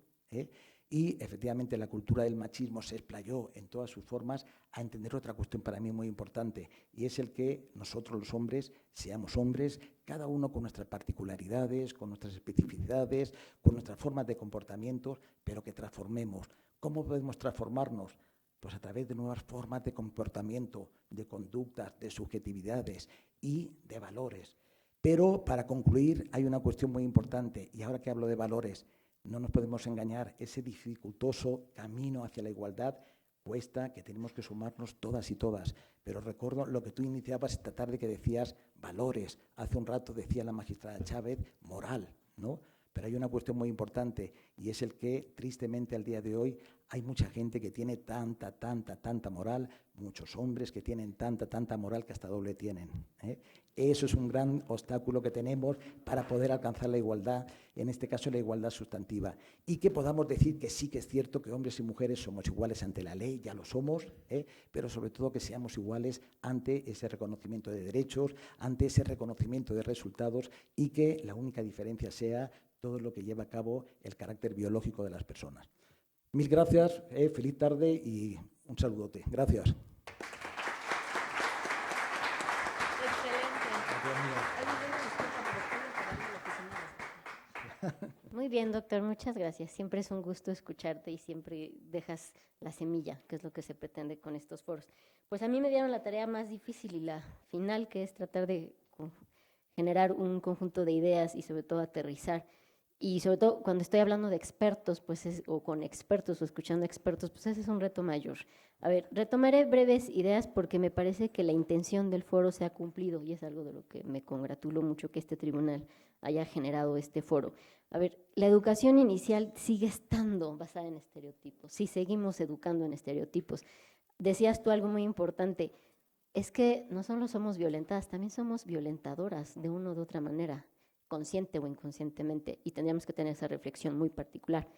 y efectivamente la cultura del machismo se explayó en todas sus formas a entender otra cuestión para mí muy importante, y es el que nosotros los hombres seamos hombres, cada uno con nuestras particularidades, con nuestras especificidades, con nuestras formas de comportamiento, pero que transformemos. ¿Cómo podemos transformarnos? Pues a través de nuevas formas de comportamiento, de conductas, de subjetividades y de valores. Pero para concluir hay una cuestión muy importante, y ahora que hablo de valores, no nos podemos engañar, ese dificultoso camino hacia la igualdad cuesta, que tenemos que sumarnos todas y todas. Pero recuerdo lo que tú iniciabas esta tarde que decías valores. Hace un rato decía la magistrada Chávez moral, ¿no? Pero hay una cuestión muy importante y es el que tristemente al día de hoy hay mucha gente que tiene tanta moral, muchos hombres que tienen tanta moral que hasta doble tienen, ¿eh? Eso es un gran obstáculo que tenemos para poder alcanzar la igualdad, en este caso la igualdad sustantiva, y que podamos decir que sí que es cierto que hombres y mujeres somos iguales ante la ley, ya lo somos, pero sobre todo que seamos iguales ante ese reconocimiento de derechos, ante ese reconocimiento de resultados, y que la única diferencia sea todo lo que lleva a cabo el carácter biológico de las personas. Mil gracias, feliz tarde y un saludote. Gracias. Muy bien, doctor, muchas gracias. Siempre es un gusto escucharte y siempre dejas la semilla, que es lo que se pretende con estos foros. Pues a mí me dieron la tarea más difícil y la final, que es tratar de generar un conjunto de ideas y sobre todo aterrizar. Y sobre todo cuando estoy hablando de expertos, pues o con expertos o escuchando expertos, pues ese es un reto mayor. A ver, retomaré breves ideas porque me parece que la intención del foro se ha cumplido y es algo de lo que me congratulo mucho que este tribunal haya generado este foro. A ver, la educación inicial sigue estando basada en estereotipos, sí, seguimos educando en estereotipos. Decías tú algo muy importante, es que no solo somos violentadas, también somos violentadoras de una u otra manera, consciente o inconscientemente, y tendríamos que tener esa reflexión muy particular.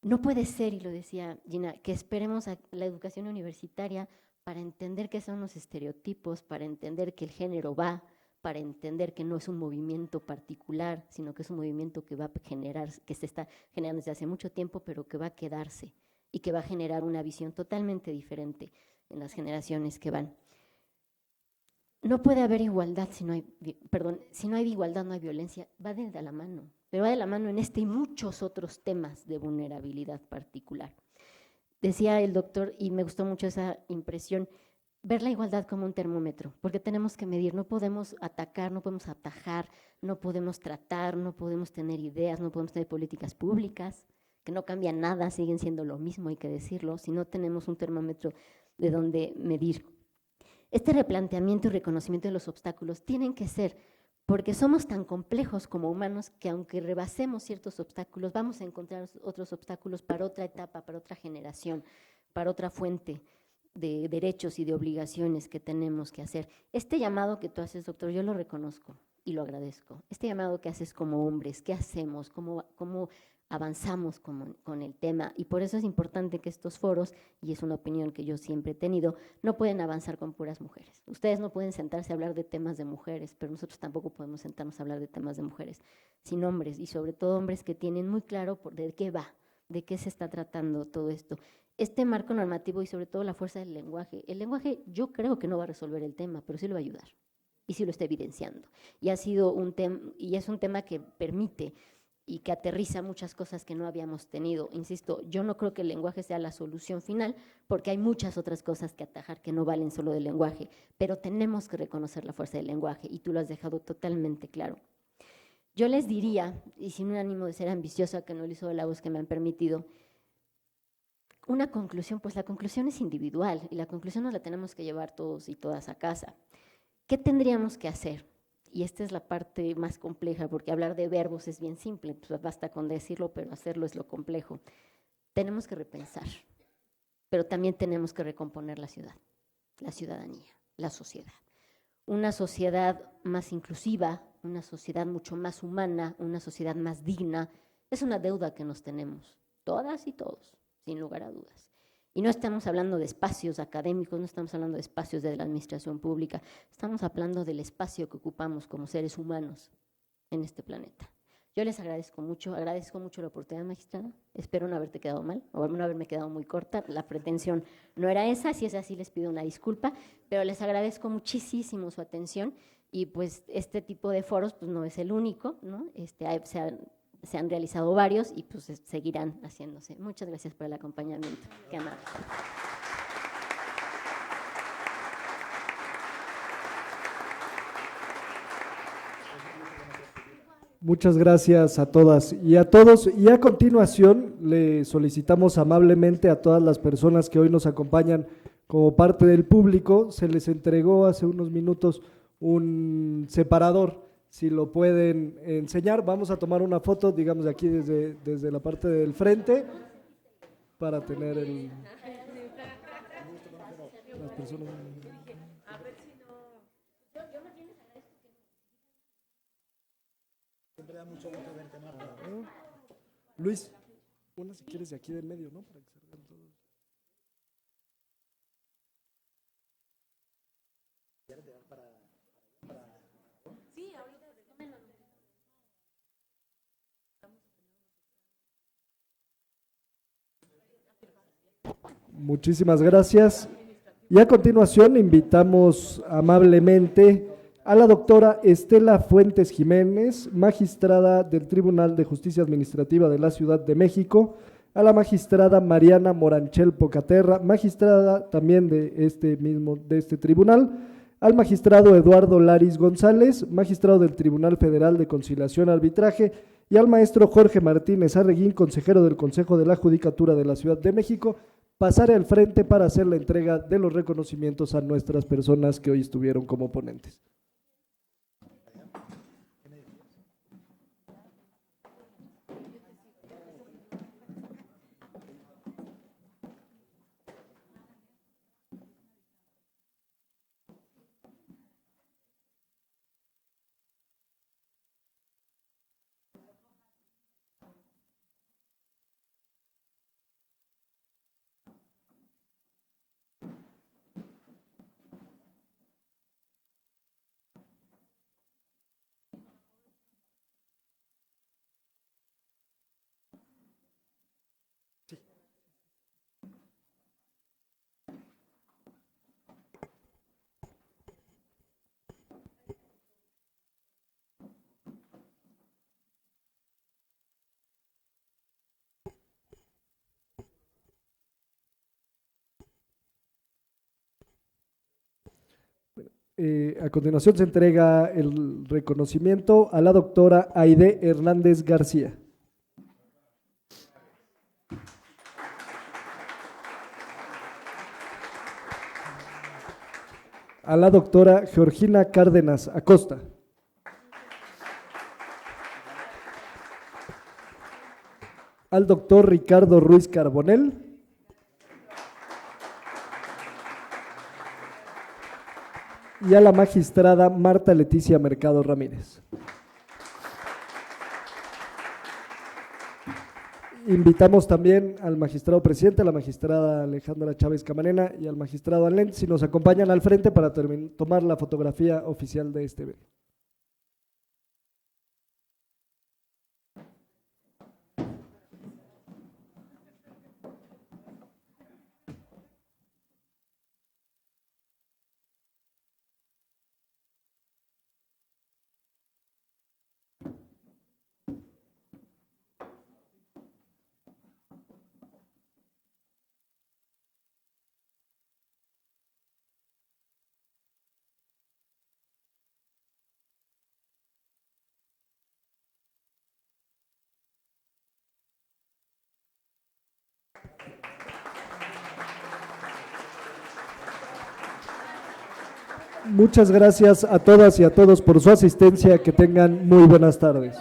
No puede ser, y lo decía Gina, que esperemos a la educación universitaria para entender qué son los estereotipos, para entender que el género va, para entender que no es un movimiento particular, sino que es un movimiento que va a generar, que se está generando desde hace mucho tiempo, pero que va a quedarse y que va a generar una visión totalmente diferente en las generaciones que van. No puede haber igualdad si no hay, si no hay igualdad no hay violencia, va de la mano, pero va de la mano en este y muchos otros temas de vulnerabilidad particular. Decía el doctor, y me gustó mucho esa impresión, ver la igualdad como un termómetro, porque tenemos que medir, no podemos atacar, no podemos atajar, no podemos tratar, no podemos tener ideas, no podemos tener políticas públicas, que no cambian nada, siguen siendo lo mismo, hay que decirlo, si no tenemos un termómetro de donde medir. Este replanteamiento y reconocimiento de los obstáculos tienen que ser, porque somos tan complejos como humanos que aunque rebasemos ciertos obstáculos, vamos a encontrar otros obstáculos para otra etapa, para otra generación, para otra fuente de derechos y de obligaciones que tenemos que hacer. Este llamado que tú haces, doctor, yo lo reconozco y lo agradezco. Este llamado que haces como hombres, ¿qué hacemos? ¿Cómo avanzamos con el tema? Y por eso es importante que estos foros, y es una opinión que yo siempre he tenido, no pueden avanzar con puras mujeres. Ustedes no pueden sentarse a hablar de temas de mujeres, pero nosotros tampoco podemos sentarnos a hablar de temas de mujeres sin hombres, y sobre todo hombres que tienen muy claro de qué va, de qué se está tratando todo esto. Este marco normativo y sobre todo la fuerza del lenguaje. El lenguaje yo creo que no va a resolver el tema, pero sí lo va a ayudar y sí lo está evidenciando. Y ha sido un tema, y es un tema que permite y que aterriza muchas cosas que no habíamos tenido. Insisto, yo no creo que el lenguaje sea la solución final, porque hay muchas otras cosas que atajar que no valen solo del lenguaje, pero tenemos que reconocer la fuerza del lenguaje y tú lo has dejado totalmente claro. Yo les diría, y sin un ánimo de ser ambiciosa, que no lo hizo la voz que me han permitido, una conclusión, pues la conclusión es individual y la conclusión nos la tenemos que llevar todos y todas a casa. ¿Qué tendríamos que hacer? Y esta es la parte más compleja, porque hablar de verbos es bien simple, pues basta con decirlo, pero hacerlo es lo complejo. Tenemos que repensar, pero también tenemos que recomponer la ciudad, la ciudadanía, la sociedad. Una sociedad más inclusiva, una sociedad mucho más humana, una sociedad más digna, es una deuda que nos tenemos, todas y todos, sin lugar a dudas. Y no estamos hablando de espacios académicos, no estamos hablando de espacios de la administración pública, estamos hablando del espacio que ocupamos como seres humanos en este planeta. Yo les agradezco mucho la oportunidad, magistrada. Espero no haberte quedado mal o no haberme quedado muy corta. La pretensión no era esa, si es así les pido una disculpa, pero les agradezco muchísimo su atención y pues este tipo de foros pues no es el único, ¿no? Se han realizado varios y pues seguirán haciéndose. Muchas gracias por el acompañamiento. Qué amable. Muchas gracias a todas y a todos. Y a continuación le solicitamos amablemente a todas las personas que hoy nos acompañan como parte del público, se les entregó hace unos minutos un separador. Si lo pueden enseñar, vamos a tomar una foto, digamos, de aquí desde la parte del frente, para tener las personas. Luis, una si quieres de aquí del medio, ¿no? Para que salgan todos. Muchísimas gracias. Y a continuación invitamos amablemente a la doctora Estela Fuentes Jiménez, magistrada del Tribunal de Justicia Administrativa de la Ciudad de México, a la magistrada Mariana Moranchel Pocaterra, magistrada también de este tribunal, al magistrado Eduardo Laris González, magistrado del Tribunal Federal de Conciliación y Arbitraje, y al maestro Jorge Martínez Arreguín, consejero del Consejo de la Judicatura de la Ciudad de México, pasaré al frente para hacer la entrega de los reconocimientos a nuestras personas que hoy estuvieron como ponentes. A continuación se entrega el reconocimiento a la doctora Aide Hernández García. A la doctora Georgina Cárdenas Acosta. Al doctor Ricardo Ruiz Carbonell. Y a la magistrada Marta Leticia Mercado Ramírez. Invitamos también al magistrado presidente, a la magistrada Alejandra Chávez Camarena y al magistrado Alén, si nos acompañan al frente para tomar la fotografía oficial de este evento. Muchas gracias a todas y a todos por su asistencia. Que tengan muy buenas tardes.